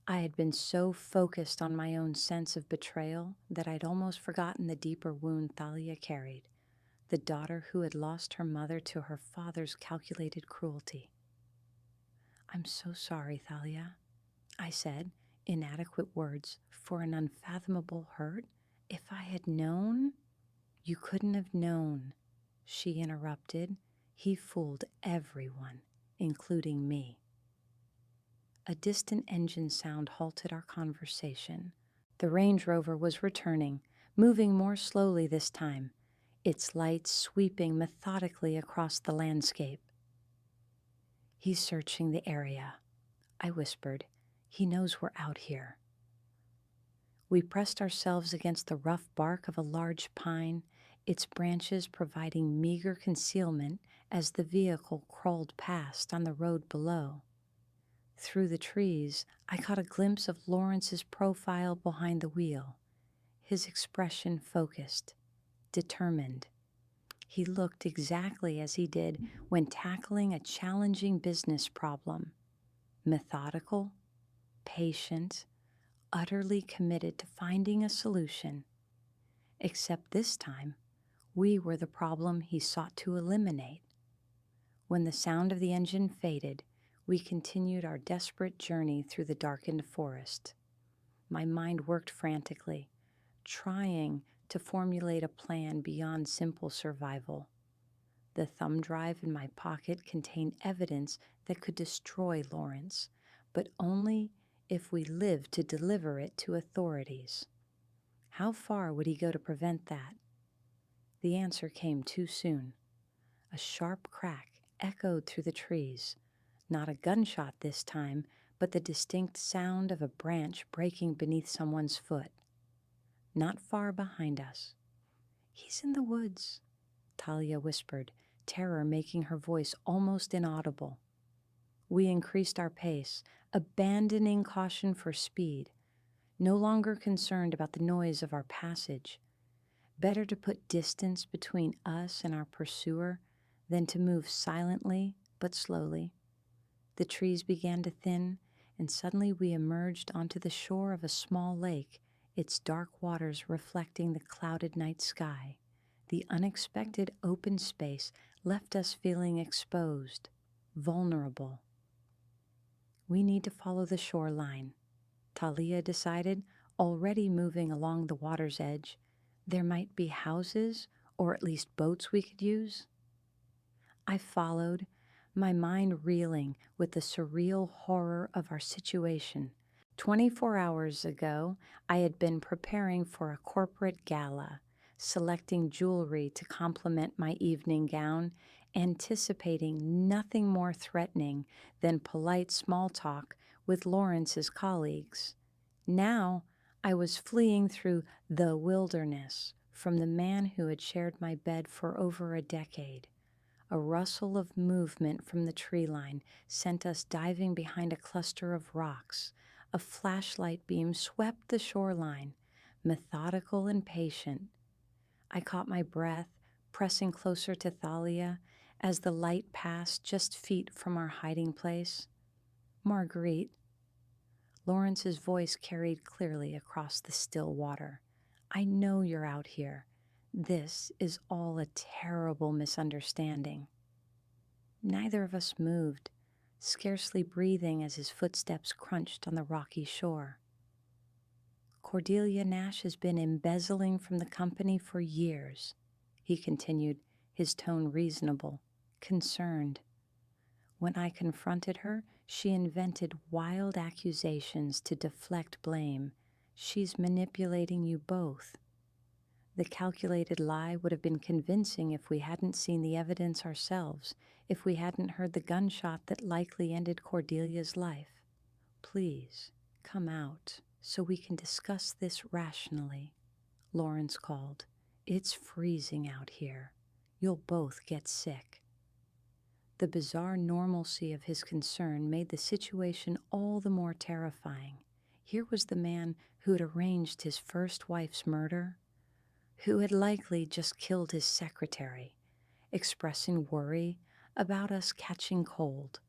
Speaker 1: I had been so focused on my own sense of betrayal that I'd almost forgotten the deeper wound Thalia carried, the daughter who had lost her mother to her father's calculated cruelty. "I'm so sorry, Thalia," I said, inadequate words for an unfathomable hurt. "If I had known—" "You couldn't have known," she interrupted. "He fooled everyone, including me." A distant engine sound halted our conversation. The Range Rover was returning, moving more slowly this time, its lights sweeping methodically across the landscape. "He's searching the area," I whispered. "He knows we're out here." We pressed ourselves against the rough bark of a large pine, its branches providing meager concealment as the vehicle crawled past on the road below. Through the trees, I caught a glimpse of Lawrence's profile behind the wheel, his expression focused, determined. He looked exactly as he did when tackling a challenging business problem, methodical, patient, utterly committed to finding a solution. Except this time, we were the problem he sought to eliminate. When the sound of the engine faded, we continued our desperate journey through the darkened forest. My mind worked frantically, trying to formulate a plan beyond simple survival. The thumb drive in my pocket contained evidence that could destroy Lawrence, but only if we lived to deliver it to authorities. How far would he go to prevent that? The answer came too soon. A sharp crack echoed through the trees, not a gunshot this time, but the distinct sound of a branch breaking beneath someone's foot. Not far behind us. "He's in the woods," Talia whispered, terror making her voice almost inaudible. We increased our pace, abandoning caution for speed, no longer concerned about the noise of our passage. Better to put distance between us and our pursuer than to move silently but slowly. The trees began to thin, and suddenly we emerged onto the shore of a small lake, its dark waters reflecting the clouded night sky. The unexpected open space left us feeling exposed, vulnerable. We need to follow the shoreline, Talia decided, already moving along the water's edge. There might be houses, or at least boats we could use. I followed, my mind reeling with the surreal horror of our situation. 24 hours ago, I had been preparing for a corporate gala, selecting jewelry to complement my evening gown, anticipating nothing more threatening than polite small talk with Lawrence's colleagues. Now, I was fleeing through the wilderness from the man who had shared my bed for over a decade. A rustle of movement from the tree line sent us diving behind a cluster of rocks. A flashlight beam swept the shoreline, methodical and patient. I caught my breath, pressing closer to Thalia as the light passed just feet from our hiding place. Marguerite. Lawrence's voice carried clearly across the still water. I know you're out here. This is all a terrible misunderstanding. Neither of us moved, scarcely breathing as his footsteps crunched on the rocky shore. Cordelia Nash has been embezzling from the company for years, he continued, his tone reasonable, concerned. When I confronted her, she invented wild accusations to deflect blame. She's manipulating you both. The calculated lie would have been convincing if we hadn't seen the evidence ourselves, if we hadn't heard the gunshot that likely ended Cordelia's life. Please, come out so we can discuss this rationally, Lawrence called. It's freezing out here. You'll both get sick. The bizarre normalcy of his concern made the situation all the more terrifying. Here was the man who had arranged his first wife's murder, who had likely just killed his secretary, expressing worry about us catching cold.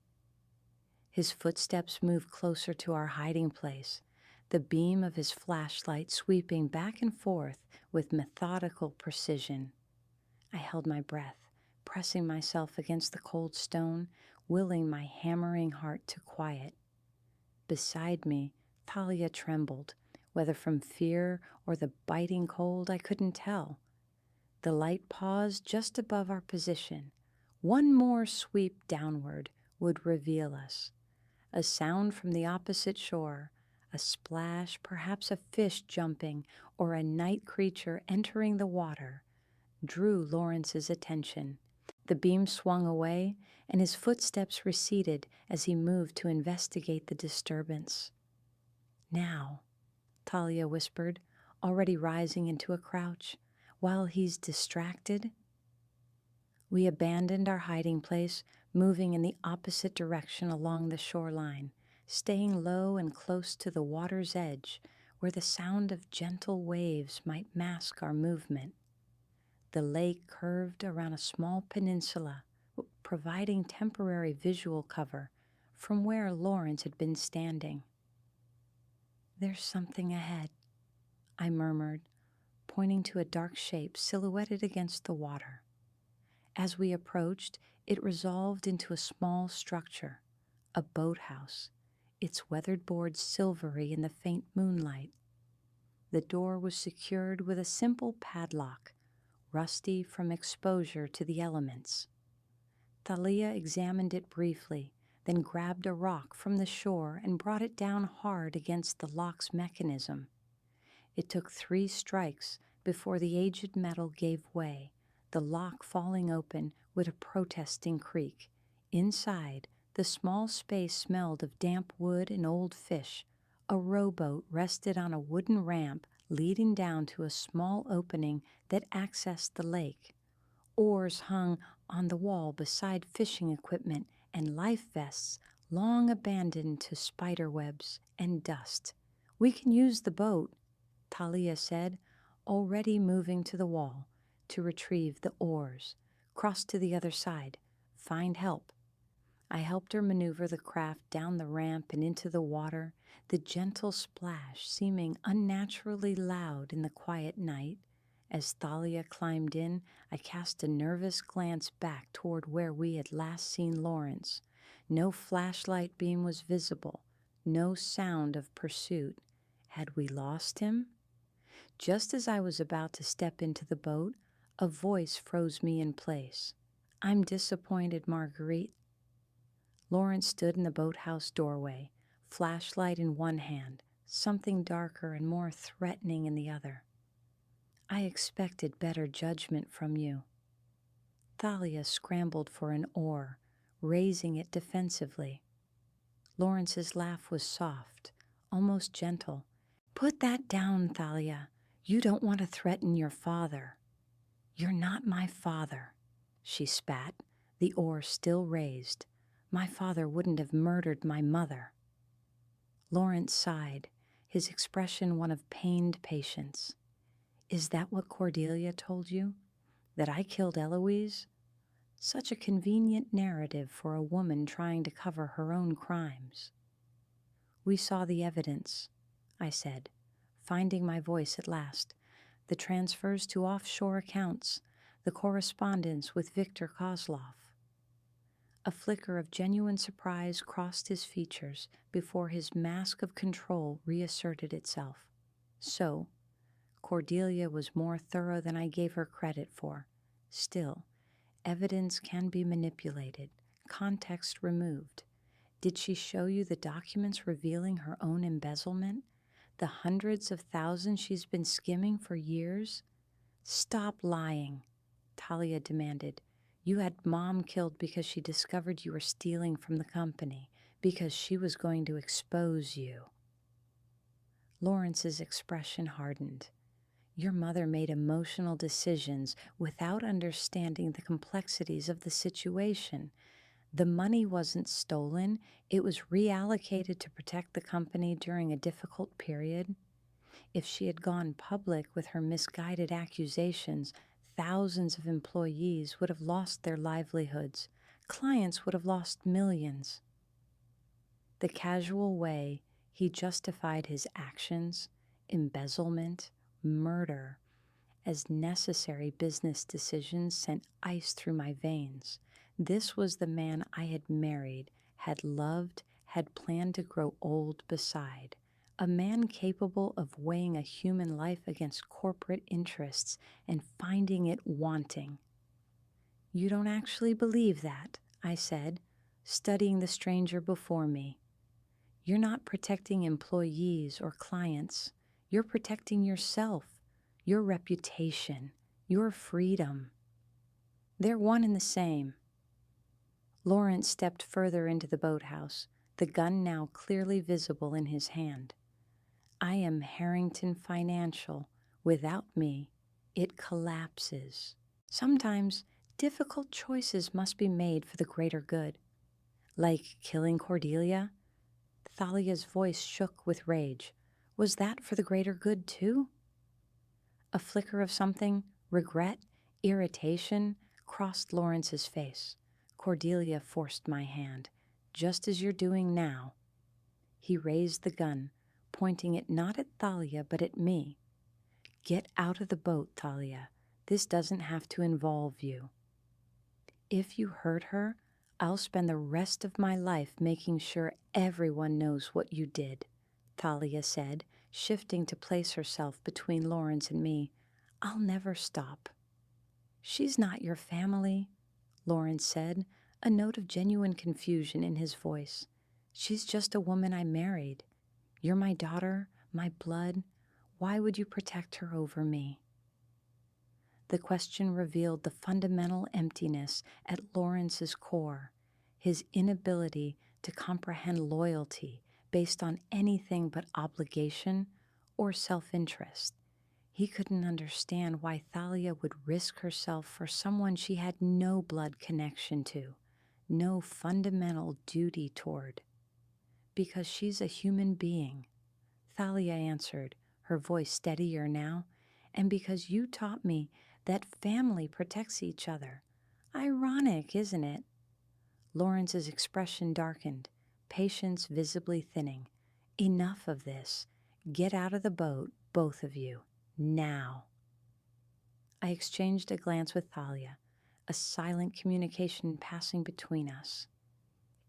Speaker 1: His footsteps moved closer to our hiding place, the beam of his flashlight sweeping back and forth with methodical precision. I held my breath, pressing myself against the cold stone, willing my hammering heart to quiet. Beside me, Thalia trembled, whether from fear or the biting cold I couldn't tell. The light paused just above our position. One more sweep downward would reveal us. A sound from the opposite shore, a splash, perhaps a fish jumping or a night creature entering the water, drew Lawrence's attention. The beam swung away, and his footsteps receded as he moved to investigate the disturbance. Now, Talia whispered, already rising into a crouch, while he's distracted. We abandoned our hiding place, moving in the opposite direction along the shoreline, staying low and close to the water's edge, where the sound of gentle waves might mask our movement. The lake curved around a small peninsula, providing temporary visual cover from where Lawrence had been standing. There's something ahead, I murmured, pointing to a dark shape silhouetted against the water. As we approached, it resolved into a small structure, a boathouse, its weathered boards silvery in the faint moonlight. The door was secured with a simple padlock, rusty from exposure to the elements. Thalia examined it briefly, then grabbed a rock from the shore and brought it down hard against the lock's mechanism. It took 3 strikes before the aged metal gave way, the lock falling open with a protesting creak. Inside, the small space smelled of damp wood and old fish. A rowboat rested on a wooden ramp leading down to a small opening that accessed the lake. Oars hung on the wall beside fishing equipment, and life vests long abandoned to spider webs and dust. We can use the boat, Talia said, already moving to the wall to retrieve the oars. Cross to the other side. Find help. I helped her maneuver the craft down the ramp and into the water, the gentle splash seeming unnaturally loud in the quiet night. As Thalia climbed in, I cast a nervous glance back toward where we had last seen Lawrence. No flashlight beam was visible, no sound of pursuit. Had we lost him? Just as I was about to step into the boat, a voice froze me in place. "I'm disappointed, Marguerite." Lawrence stood in the boathouse doorway, flashlight in one hand, something darker and more threatening in the other. "I expected better judgment from you." Thalia scrambled for an oar, raising it defensively. Lawrence's laugh was soft, almost gentle. "Put that down, Thalia. You don't want to threaten your father." "You're not my father," she spat, the oar still raised. "My father wouldn't have murdered my mother." Lawrence sighed, his expression one of pained patience. "Is that what Cordelia told you? That I killed Eloise? Such a convenient narrative for a woman trying to cover her own crimes." "We saw the evidence," I said, finding my voice at last. "The transfers to offshore accounts, the correspondence with Victor Kozlov." A flicker of genuine surprise crossed his features before his mask of control reasserted itself. So, Cordelia was more thorough than I gave her credit for. Still, evidence can be manipulated, context removed. Did she show you the documents revealing her own embezzlement? The hundreds of thousands she's been skimming for years? "Stop lying," Talia demanded. "You had Mom killed because she discovered you were stealing from the company, because she was going to expose you." Lawrence's expression hardened. "Your mother made emotional decisions without understanding the complexities of the situation. The money wasn't stolen, it was reallocated to protect the company during a difficult period. If she had gone public with her misguided accusations, thousands of employees would have lost their livelihoods. Clients would have lost millions." The casual way he justified his actions, embezzlement, murder, as necessary business decisions sent ice through my veins. This was the man I had married, had loved, had planned to grow old beside. A man capable of weighing a human life against corporate interests and finding it wanting. "You don't actually believe that," I said, studying the stranger before me. "You're not protecting employees or clients. You're protecting yourself, your reputation, your freedom." "They're one and the same." Lawrence stepped further into the boathouse, the gun now clearly visible in his hand. "I am Harrington Financial. Without me, it collapses. Sometimes difficult choices must be made for the greater good." "Like killing Cordelia?" Thalia's voice shook with rage. "Was that for the greater good, too?" A flicker of something, regret, irritation, crossed Lawrence's face. Cordelia forced my hand. "Just as you're doing now." He raised the gun, pointing it not at Thalia but at me. "Get out of the boat, Thalia. This doesn't have to involve you." "If you hurt her, I'll spend the rest of my life making sure everyone knows what you did," Thalia said, shifting to place herself between Lawrence and me. "I'll never stop." "She's not your family," Lawrence said, a note of genuine confusion in his voice. "She's just a woman I married. You're my daughter, my blood. Why would you protect her over me?" The question revealed the fundamental emptiness at Lawrence's core, his inability to comprehend loyalty based on anything but obligation or self-interest. He couldn't understand why Thalia would risk herself for someone she had no blood connection to, no fundamental duty toward. Because she's a human being, Thalia answered, her voice steadier now, and because you taught me that family protects each other. Ironic, isn't it? Lawrence's expression darkened, patience visibly thinning. Enough of this. Get out of the boat, both of you. Now. I exchanged a glance with Thalia, a silent communication passing between us.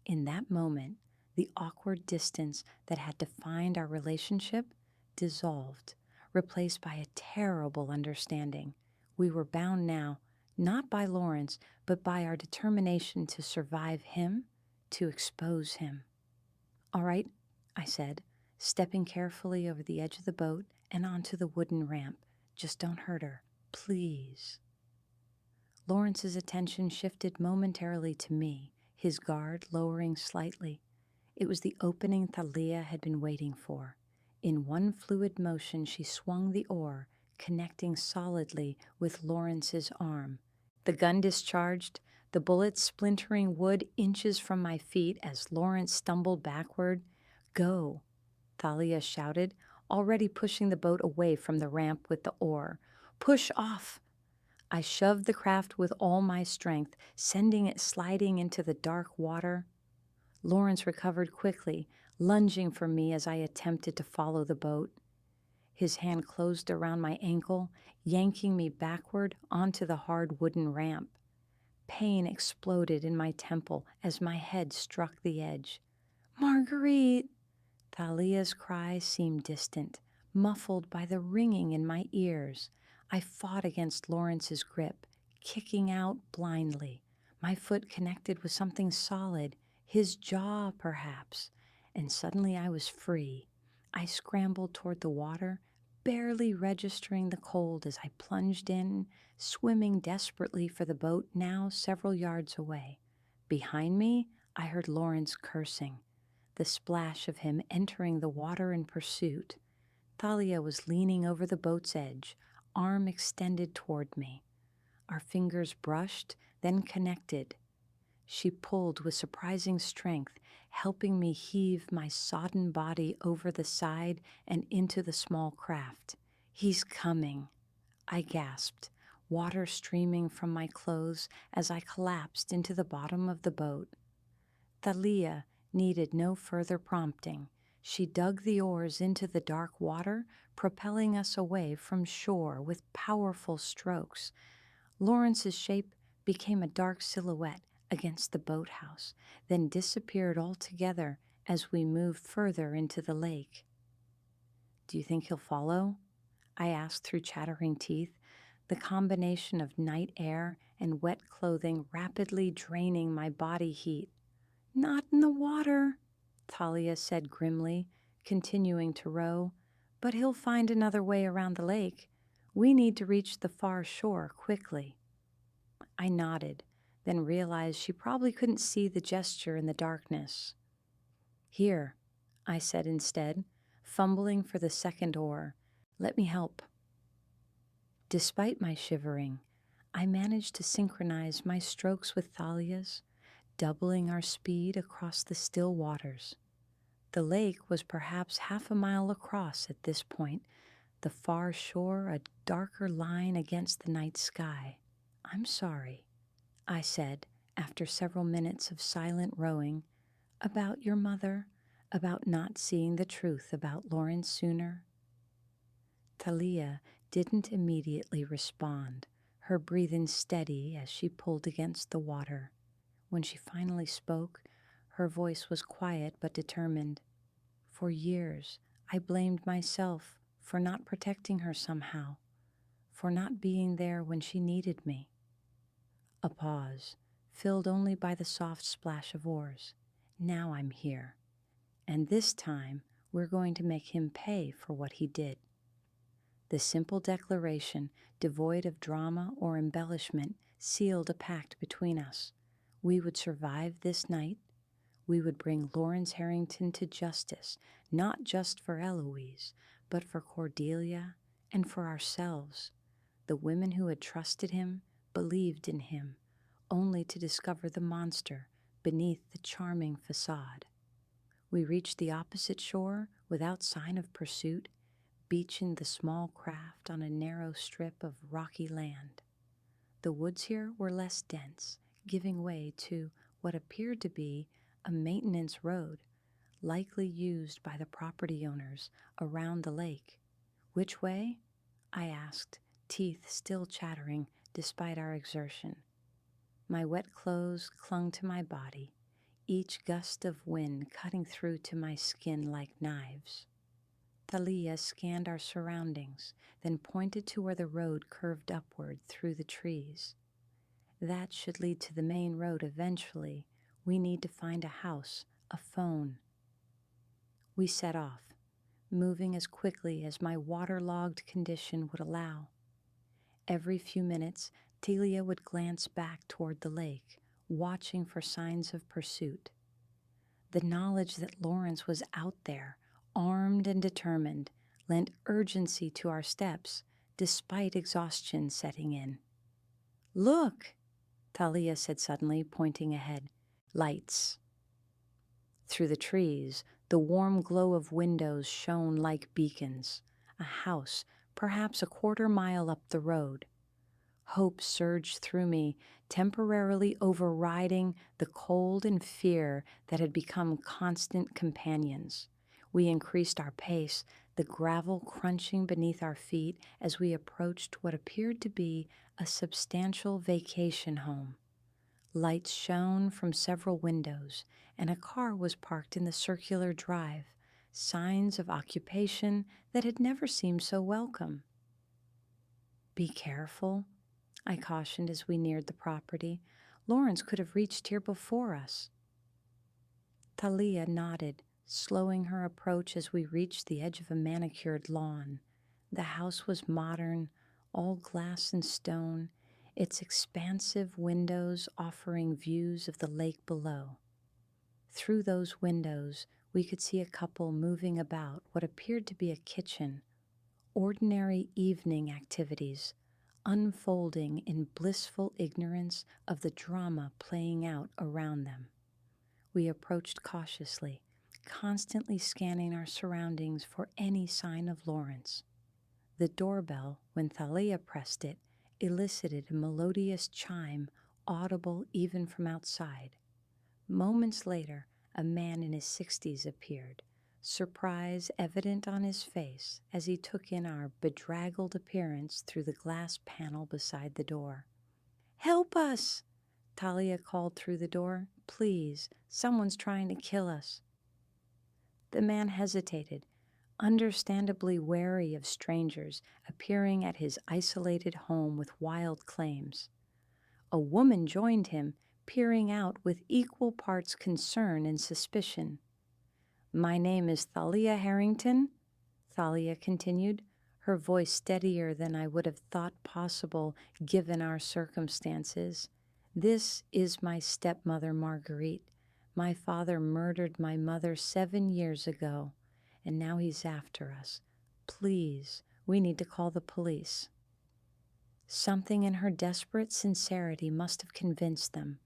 Speaker 1: In that moment, the awkward distance that had defined our relationship dissolved, replaced by a terrible understanding. We were bound now, not by Lawrence, but by our determination to survive him, to expose him. All right, I said, stepping carefully over the edge of the boat and onto the wooden ramp. Just don't hurt her, please. Lawrence's attention shifted momentarily to me, his guard lowering slightly. It was the opening Thalia had been waiting for. In one fluid motion, she swung the oar, connecting solidly with Lawrence's arm. The gun discharged, the bullet splintering wood inches from my feet as Lawrence stumbled backward. Go, Thalia shouted, already pushing the boat away from the ramp with the oar. Push off! I shoved the craft with all my strength, sending it sliding into the dark water. Lawrence recovered quickly, lunging for me as I attempted to follow the boat. His hand closed around my ankle, yanking me backward onto the hard wooden ramp. Pain exploded in my temple as my head struck the edge. Marguerite! Thalia's cry seemed distant, muffled by the ringing in my ears. I fought against Lawrence's grip, kicking out blindly. My foot connected with something solid, his jaw perhaps, and suddenly I was free. I scrambled toward the water, barely registering the cold as I plunged in, swimming desperately for the boat now several yards away. Behind me, I heard Lawrence cursing, the splash of him entering the water in pursuit. Thalia was leaning over the boat's edge, arm extended toward me. Our fingers brushed, then connected. She pulled with surprising strength, helping me heave my sodden body over the side and into the small craft. He's coming, I gasped, water streaming from my clothes as I collapsed into the bottom of the boat. Thalia needed no further prompting. She dug the oars into the dark water, propelling us away from shore with powerful strokes. Lawrence's shape became a dark silhouette against the boathouse, then disappeared altogether as we moved further into the lake. Do you think he'll follow? I asked through chattering teeth, the combination of night air and wet clothing rapidly draining my body heat. Not in the water, Thalia said grimly, continuing to row, but he'll find another way around the lake. We need to reach the far shore quickly. I nodded, then realized she probably couldn't see the gesture in the darkness. Here, I said instead, fumbling for the second oar. Let me help. Despite my shivering, I managed to synchronize my strokes with Thalia's, doubling our speed across the still waters. The lake was perhaps half a mile across at this point, the far shore a darker line against the night sky. I'm sorry, I said after several minutes of silent rowing, about your mother, about not seeing the truth about Lawrence sooner. Thalia didn't immediately respond, her breathing steady as she pulled against the water. When she finally spoke, her voice was quiet but determined. For years, I blamed myself for not protecting her somehow, for not being there when she needed me. A pause, filled only by the soft splash of oars. Now I'm here, and this time we're going to make him pay for what he did. The simple declaration, devoid of drama or embellishment, sealed a pact between us. We would survive this night. We would bring Lawrence Harrington to justice, not just for Eloise, but for Cordelia and for ourselves. The women who had trusted him, believed in him, only to discover the monster beneath the charming facade. We reached the opposite shore without sign of pursuit, beaching the small craft on a narrow strip of rocky land. The woods here were less dense, giving way to what appeared to be a maintenance road, likely used by the property owners around the lake. Which way? I asked, teeth still chattering despite our exertion. My wet clothes clung to my body, each gust of wind cutting through to my skin like knives. Thalia scanned our surroundings, then pointed to where the road curved upward through the trees. That should lead to the main road eventually. We need to find a house, a phone. We set off, moving as quickly as my waterlogged condition would allow. Every few minutes, Talia would glance back toward the lake, watching for signs of pursuit. The knowledge that Lawrence was out there, armed and determined, lent urgency to our steps, despite exhaustion setting in. "Look," Talia said suddenly, pointing ahead. "Lights." Through the trees, the warm glow of windows shone like beacons. A house, perhaps a quarter-mile up the road. Hope surged through me, temporarily overriding the cold and fear that had become constant companions. We increased our pace, the gravel crunching beneath our feet as we approached what appeared to be a substantial vacation home. Lights shone from several windows, and a car was parked in the circular drive, signs of occupation that had never seemed so welcome. "Be careful," I cautioned as we neared the property. "Lawrence could have reached here before us." Talia nodded, slowing her approach as we reached the edge of a manicured lawn. The house was modern, all glass and stone, its expansive windows offering views of the lake below. Through those windows, we could see a couple moving about what appeared to be a kitchen, ordinary evening activities, unfolding in blissful ignorance of the drama playing out around them. We approached cautiously, constantly scanning our surroundings for any sign of Lawrence. The doorbell, when Thalia pressed it, elicited a melodious chime audible even from outside. Moments later, a man in his 60s appeared, surprise evident on his face as he took in our bedraggled appearance through the glass panel beside the door. "Help us!" Talia called through the door. "Please, someone's trying to kill us." The man hesitated, understandably wary of strangers appearing at his isolated home with wild claims. A woman joined him, peering out with equal parts concern and suspicion. "My name is Thalia Harrington," Thalia continued, her voice steadier than I would have thought possible given our circumstances. "This is my stepmother, Marguerite. My father murdered my mother 7 years ago, and now he's after us. Please, we need to call the police." Something in her desperate sincerity must have convinced them.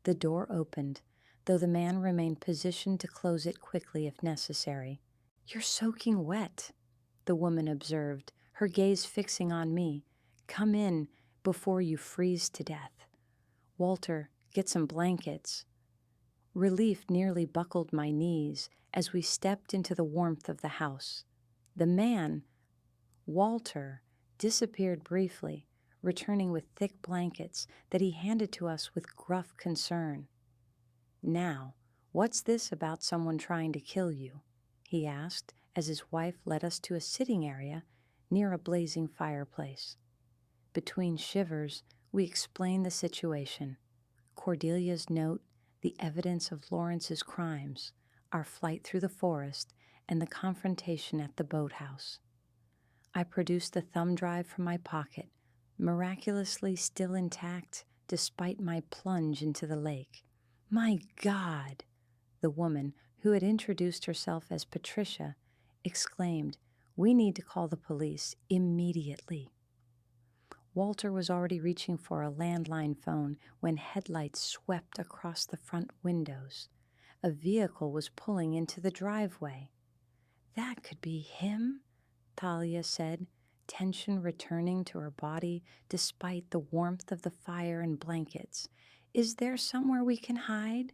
Speaker 1: The door opened, though the man remained positioned to close it quickly if necessary. "You're soaking wet," the woman observed, her gaze fixing on me. "Come in before you freeze to death. Walter, get some blankets." Relief nearly buckled my knees as we stepped into the warmth of the house. The man, Walter, disappeared briefly, returning with thick blankets that he handed to us with gruff concern. "Now, what's this about someone trying to kill you?" he asked as his wife led us to a sitting area near a blazing fireplace. Between shivers, we explained the situation. Cordelia's note, the evidence of Lawrence's crimes, our flight through the forest, and the confrontation at the boathouse. I produced the thumb drive from my pocket, miraculously still intact despite my plunge into the lake. "My God!" the woman, who had introduced herself as Patricia, exclaimed. "We need to call the police immediately." Walter was already reaching for a landline phone when headlights swept across the front windows. A vehicle was pulling into the driveway. "That could be him," Talia said, tension returning to her body despite the warmth of the fire and blankets. "Is there somewhere we can hide?"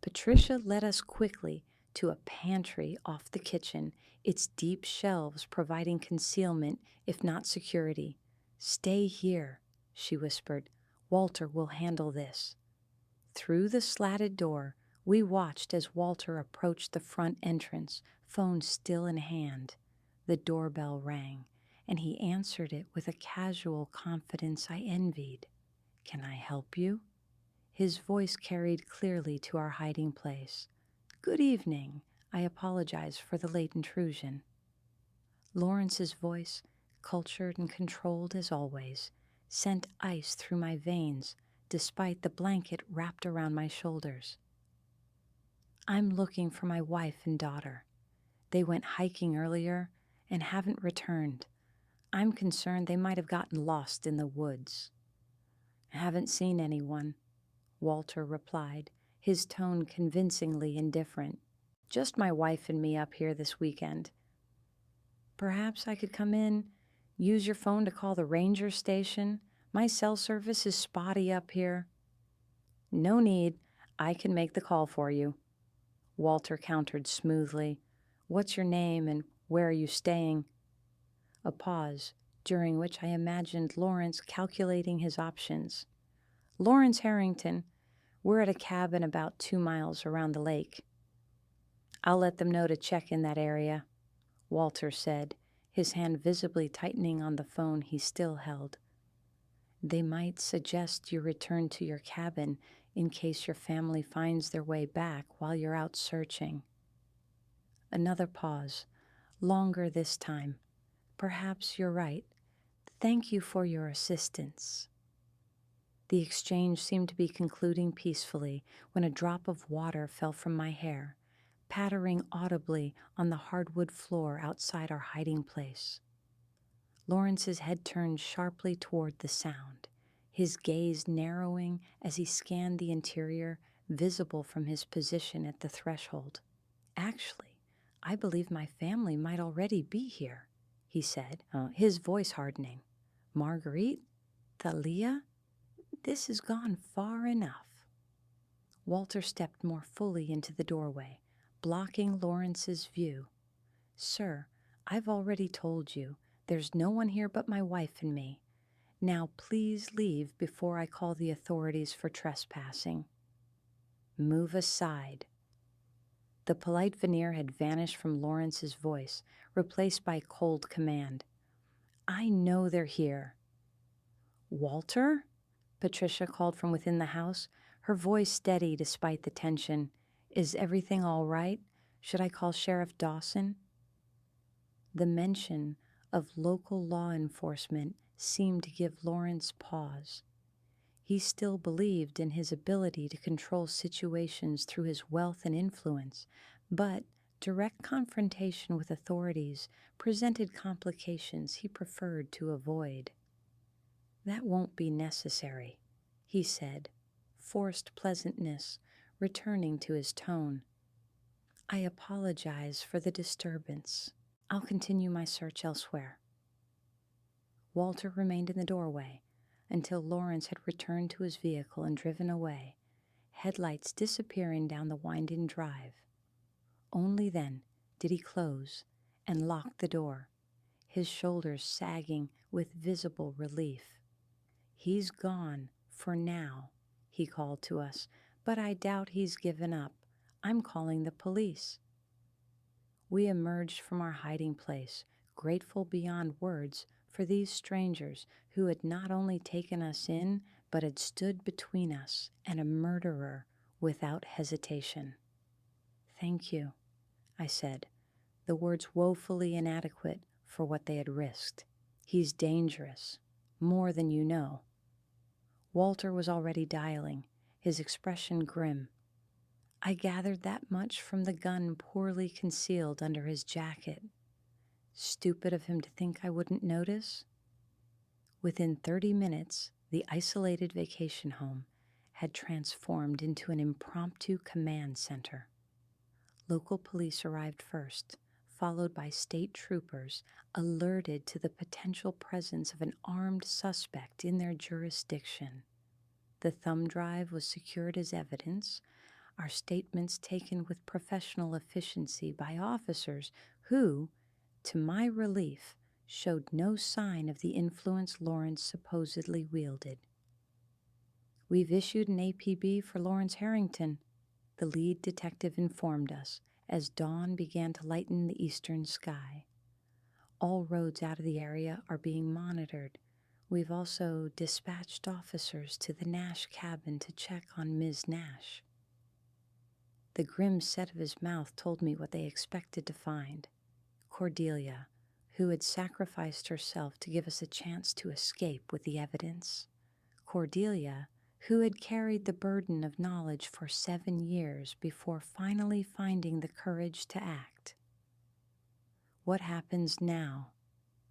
Speaker 1: Patricia led us quickly to a pantry off the kitchen, its deep shelves providing concealment, if not security. "Stay here," she whispered. "Walter will handle this." Through the slatted door, we watched as Walter approached the front entrance, phone still in hand. The doorbell rang, and he answered it with a casual confidence I envied. "Can I help you?" His voice carried clearly to our hiding place. "Good evening. I apologize for the late intrusion." Lawrence's voice, cultured and controlled as always, sent ice through my veins despite the blanket wrapped around my shoulders. "I'm looking for my wife and daughter. They went hiking earlier and haven't returned. I'm concerned they might have gotten lost in the woods." "Haven't seen anyone," Walter replied, his tone convincingly indifferent. "Just my wife and me up here this weekend. Perhaps I could come in, use your phone to call the ranger station. My cell service is spotty up here." "No need. I can make the call for you," Walter countered smoothly. "What's your name and where are you staying?" A pause, during which I imagined Lawrence calculating his options. "Lawrence Harrington. We're at a cabin about 2 miles around the lake." "I'll let them know to check in that area," Walter said, his hand visibly tightening on the phone he still held. "They might suggest you return to your cabin in case your family finds their way back while you're out searching." Another pause, longer this time. "Perhaps you're right. Thank you for your assistance." The exchange seemed to be concluding peacefully when a drop of water fell from my hair, pattering audibly on the hardwood floor outside our hiding place. Lawrence's head turned sharply toward the sound, his gaze narrowing as he scanned the interior, visible from his position at the threshold. "Actually, I believe my family might already be here," he said, his voice hardening. "Marguerite? Thalia? This has gone far enough." Walter stepped more fully into the doorway, blocking Lawrence's view. "Sir, I've already told you, there's no one here but my wife and me. Now please leave before I call the authorities for trespassing." "Move aside." The polite veneer had vanished from Lawrence's voice, replaced by cold command. "I know they're here." "Walter?" Patricia called from within the house, her voice steady despite the tension. "Is everything all right? Should I call Sheriff Dawson?" The mention of local law enforcement seemed to give Lawrence pause. He still believed in his ability to control situations through his wealth and influence, but direct confrontation with authorities presented complications he preferred to avoid. "That won't be necessary," he said, forced pleasantness returning to his tone. "I apologize for the disturbance. I'll continue my search elsewhere." Walter remained in the doorway until Lawrence had returned to his vehicle and driven away, headlights disappearing down the winding drive. Only then did he close and lock the door, his shoulders sagging with visible relief. "He's gone, for now," he called to us, "but I doubt he's given up. I'm calling the police." We emerged from our hiding place, grateful beyond words for these strangers who had not only taken us in, but had stood between us and a murderer without hesitation. "Thank you," I said, the words woefully inadequate for what they had risked. "He's dangerous, more than you know." Walter was already dialing, his expression grim. I gathered that much from the gun poorly concealed under his jacket. Stupid of him to think I wouldn't notice? Within 30 minutes, the isolated vacation home had transformed into an impromptu command center. Local police arrived first, followed by state troopers alerted to the potential presence of an armed suspect in their jurisdiction. The thumb drive was secured as evidence, our statements taken with professional efficiency by officers who, to my relief, showed no sign of the influence Lawrence supposedly wielded. "We've issued an APB for Lawrence Harrington," the lead detective informed us as dawn began to lighten the eastern sky. "All roads out of the area are being monitored. We've also dispatched officers to the Nash cabin to check on Ms. Nash." The grim set of his mouth told me what they expected to find. Cordelia, who had sacrificed herself to give us a chance to escape with the evidence. Cordelia, who had carried the burden of knowledge for 7 years before finally finding the courage to act. "What happens now?"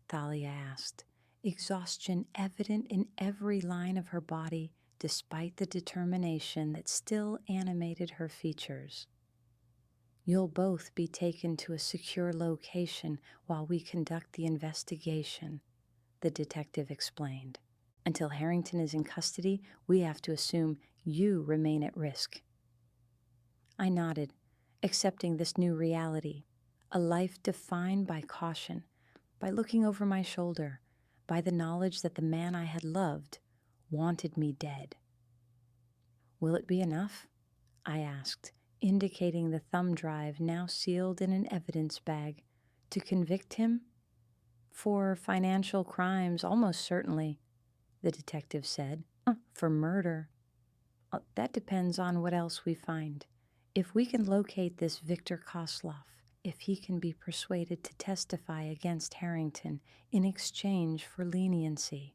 Speaker 1: Thalia asked, exhaustion evident in every line of her body despite the determination that still animated her features. "You'll both be taken to a secure location while we conduct the investigation," the detective explained. "Until Harrington is in custody, we have to assume you remain at risk." I nodded, accepting this new reality, a life defined by caution, by looking over my shoulder, by the knowledge that the man I had loved wanted me dead. "Will it be enough?" I asked, indicating the thumb drive now sealed in an evidence bag, "to convict him?" "For financial crimes, almost certainly," the detective said. "For murder, that depends on what else we find. If we can locate this Victor Kosloff, if he can be persuaded to testify against Harrington in exchange for leniency."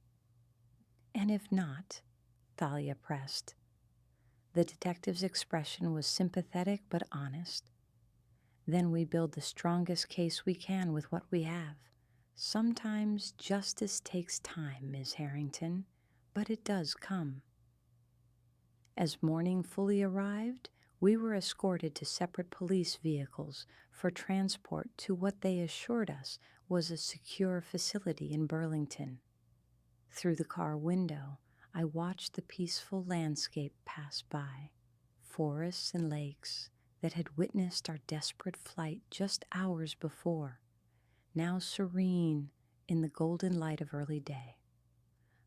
Speaker 1: "And if not?" Thalia pressed. The detective's expression was sympathetic but honest. "Then we build the strongest case we can with what we have. Sometimes justice takes time, Ms. Harrington, but it does come." As morning fully arrived, we were escorted to separate police vehicles for transport to what they assured us was a secure facility in Burlington. Through the car window, I watched the peaceful landscape pass by, forests and lakes that had witnessed our desperate flight just hours before, now serene in the golden light of early day.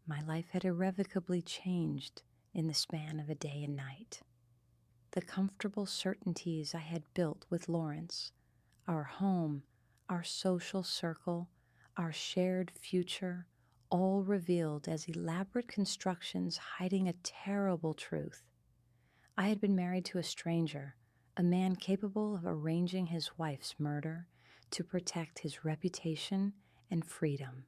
Speaker 1: My life had irrevocably changed in the span of a day and night. The comfortable certainties I had built with Lawrence, our home, our social circle, our shared future, all revealed as elaborate constructions hiding a terrible truth. I had been married to a stranger, a man capable of arranging his wife's murder to protect his reputation and freedom.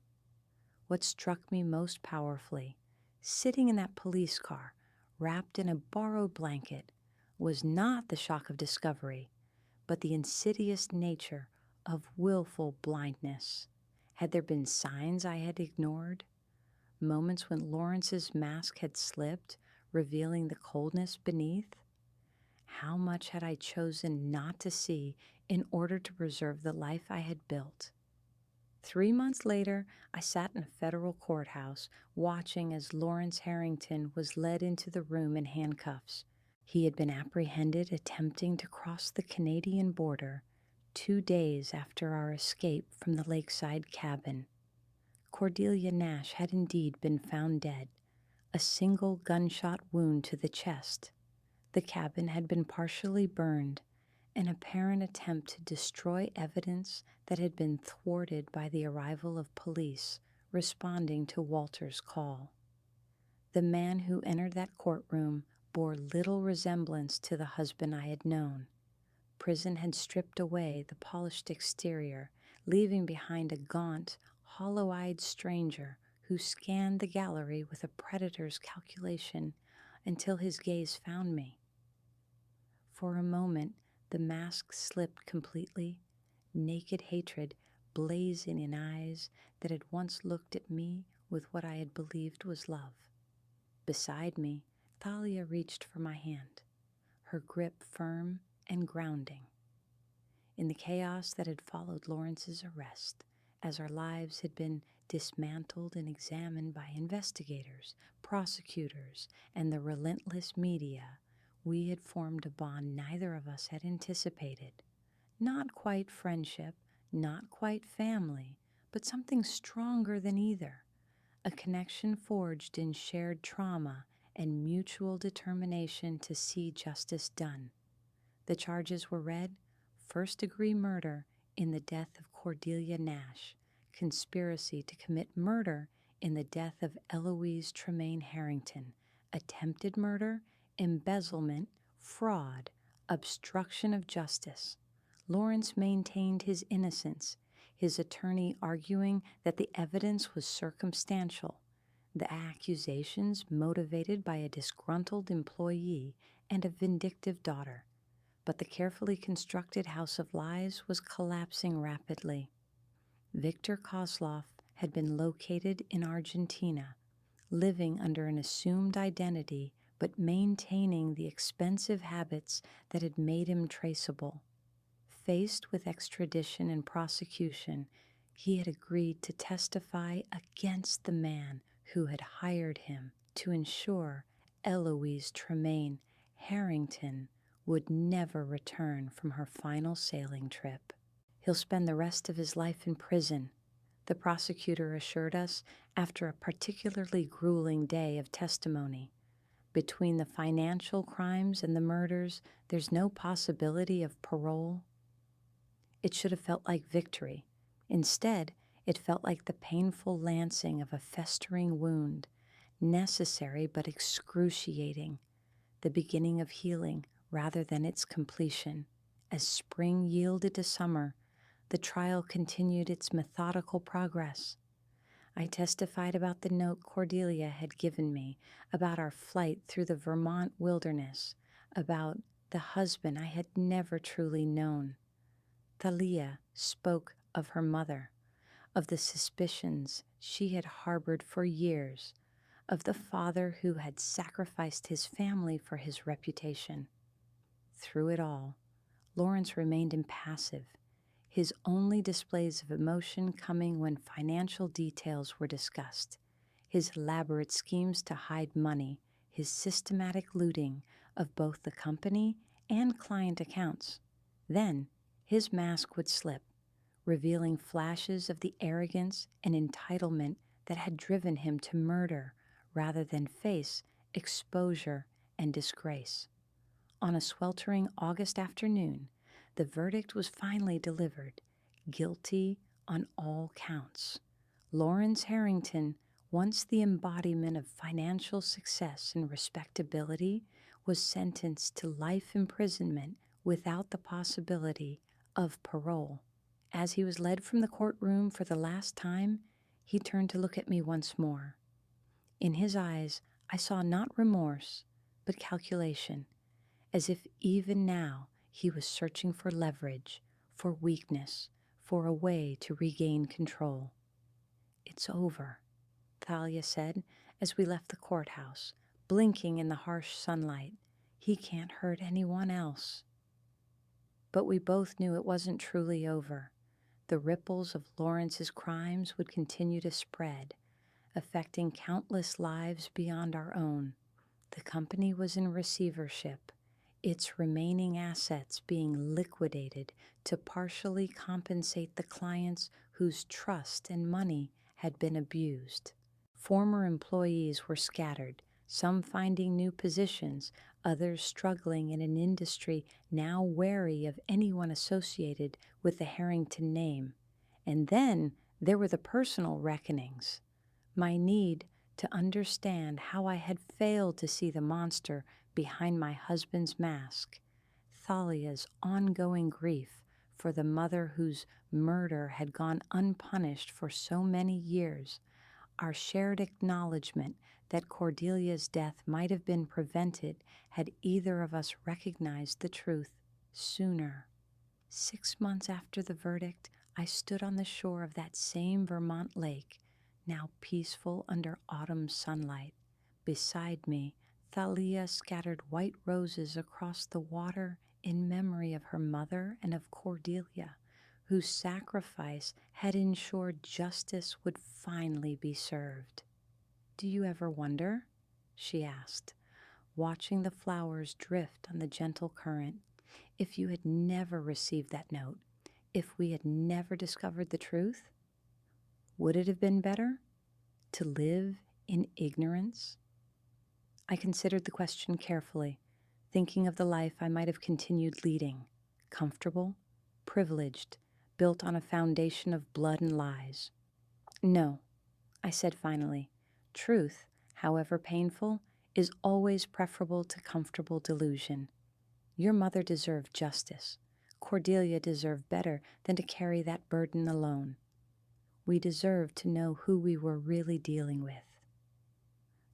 Speaker 1: What struck me most powerfully, sitting in that police car, wrapped in a borrowed blanket, was not the shock of discovery, but the insidious nature of willful blindness. Had there been signs I had ignored? Moments when Lawrence's mask had slipped, revealing the coldness beneath? How much had I chosen not to see in order to preserve the life I had built? 3 months later, I sat in a federal courthouse, watching as Lawrence Harrington was led into the room in handcuffs. He had been apprehended attempting to cross the Canadian border 2 days after our escape from the lakeside cabin. Cordelia Nash had indeed been found dead, a single gunshot wound to the chest. The cabin had been partially burned, an apparent attempt to destroy evidence that had been thwarted by the arrival of police responding to Walter's call. The man who entered that courtroom bore little resemblance to the husband I had known. Prison had stripped away the polished exterior, leaving behind a gaunt, hollow-eyed stranger who scanned the gallery with a predator's calculation until his gaze found me. For a moment, the mask slipped completely, naked hatred blazing in eyes that had once looked at me with what I had believed was love. Beside me, Thalia reached for my hand, her grip firm and grounding. In the chaos that had followed Lawrence's arrest, as our lives had been dismantled and examined by investigators, prosecutors, and the relentless media, we had formed a bond neither of us had anticipated. Not quite friendship, not quite family, but something stronger than either. A connection forged in shared trauma and mutual determination to see justice done. The charges were read: first-degree murder in the death of Cordelia Nash, conspiracy to commit murder in the death of Eloise Tremaine Harrington, attempted murder, embezzlement, fraud, obstruction of justice. Lawrence maintained his innocence, his attorney arguing that the evidence was circumstantial, the accusations motivated by a disgruntled employee and a vindictive daughter. But the carefully constructed house of lies was collapsing rapidly. Victor Kozlov had been located in Argentina, living under an assumed identity but maintaining the expensive habits that had made him traceable. Faced with extradition and prosecution, he had agreed to testify against the man who had hired him to ensure Eloise Tremaine Harrington would never return from her final sailing trip. He'll spend the rest of his life in prison, the prosecutor assured us after a particularly grueling day of testimony. Between the financial crimes and the murders, there's no possibility of parole. It should have felt like victory. Instead, it felt like the painful lancing of a festering wound, necessary but excruciating, the beginning of healing rather than its completion. As spring yielded to summer, the trial continued its methodical progress. I testified about the note Cordelia had given me, about our flight through the Vermont wilderness, about the husband I had never truly known. Thalia spoke of her mother, of the suspicions she had harbored for years, of the father who had sacrificed his family for his reputation. Through it all, Lawrence remained impassive, his only displays of emotion coming when financial details were discussed, his elaborate schemes to hide money, his systematic looting of both the company and client accounts. Then his mask would slip, revealing flashes of the arrogance and entitlement that had driven him to murder rather than face exposure and disgrace. On a sweltering August afternoon, the verdict was finally delivered, guilty on all counts. Lawrence Harrington, once the embodiment of financial success and respectability, was sentenced to life imprisonment without the possibility of parole. As he was led from the courtroom for the last time, he turned to look at me once more. In his eyes, I saw not remorse, but calculation, as if even now he was searching for leverage, for weakness, for a way to regain control. "It's over," Thalia said as we left the courthouse, blinking in the harsh sunlight. "He can't hurt anyone else." But we both knew it wasn't truly over. The ripples of Lawrence's crimes would continue to spread, affecting countless lives beyond our own. The company was in receivership, its remaining assets being liquidated to partially compensate the clients whose trust and money had been abused. Former employees were scattered, some finding new positions, others struggling in an industry now wary of anyone associated with the Harrington name. And then there were the personal reckonings. My need to understand how I had failed to see the monster behind my husband's mask, Thalia's ongoing grief for the mother whose murder had gone unpunished for so many years, our shared acknowledgement that Cordelia's death might have been prevented had either of us recognized the truth sooner. 6 months after the verdict, I stood on the shore of that same Vermont lake, now peaceful under autumn sunlight. Beside me, Thalia scattered white roses across the water in memory of her mother and of Cordelia, whose sacrifice had ensured justice would finally be served. "Do you ever wonder," she asked, watching the flowers drift on the gentle current, "if you had never received that note, if we had never discovered the truth? Would it have been better to live in ignorance?" I considered the question carefully, thinking of the life I might have continued leading, comfortable, privileged, built on a foundation of blood and lies. "No," I said finally. "Truth, however painful, is always preferable to comfortable delusion. Your mother deserved justice. Cordelia deserved better than to carry that burden alone. We deserved to know who we were really dealing with."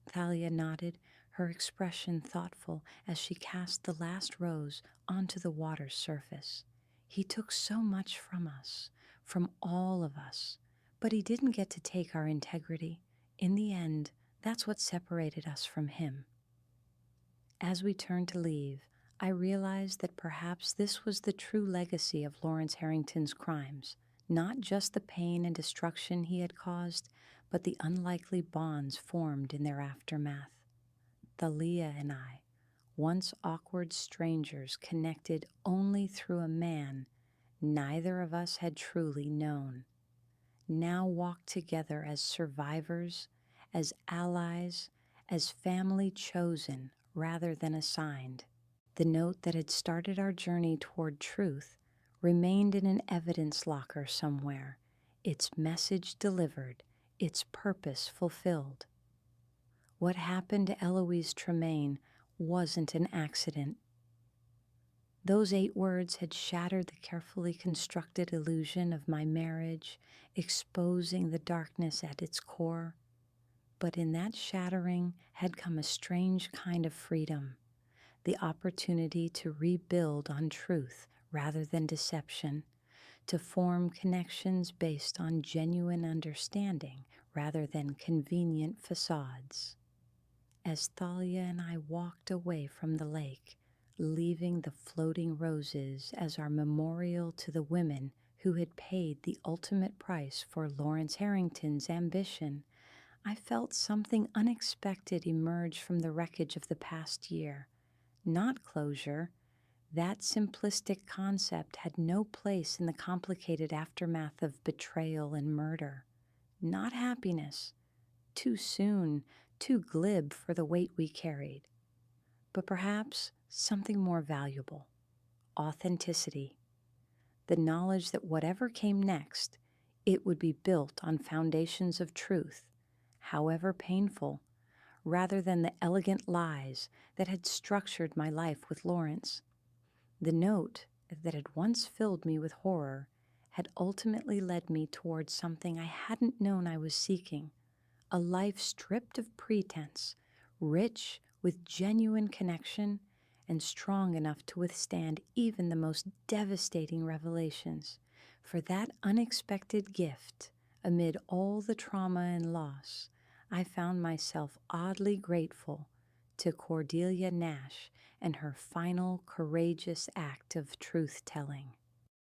Speaker 1: Thalia nodded, her expression thoughtful as she cast the last rose onto the water's surface. "He took so much from us, from all of us, but he didn't get to take our integrity. In the end, that's what separated us from him." As we turned to leave, I realized that perhaps this was the true legacy of Lawrence Harrington's crimes, not just the pain and destruction he had caused, but the unlikely bonds formed in their aftermath. Thalia and I, once awkward strangers connected only through a man neither of us had truly known, now walked together as survivors, as allies, as family chosen rather than assigned. The note that had started our journey toward truth remained in an evidence locker somewhere, its message delivered, its purpose fulfilled. What happened to Eloise Tremaine wasn't an accident. Those 8 words had shattered the carefully constructed illusion of my marriage, exposing the darkness at its core. But in that shattering had come a strange kind of freedom, the opportunity to rebuild on truth rather than deception, to form connections based on genuine understanding rather than convenient facades. As Thalia and I walked away from the lake, leaving the floating roses as our memorial to the women who had paid the ultimate price for Lawrence Harrington's ambition, I felt something unexpected emerge from the wreckage of the past year. Not closure. That simplistic concept had no place in the complicated aftermath of betrayal and murder. Not happiness. Too soon, too glib for the weight we carried. But perhaps something more valuable. Authenticity. The knowledge that whatever came next, it would be built on foundations of truth, however painful, rather than the elegant lies that had structured my life with Lawrence. The note that had once filled me with horror had ultimately led me towards something I hadn't known I was seeking, a life stripped of pretense, rich with genuine connection, and strong enough to withstand even the most devastating revelations. For that unexpected gift, amid all the trauma and loss, I found myself oddly grateful to Cordelia Nash and her final courageous act of truth-telling.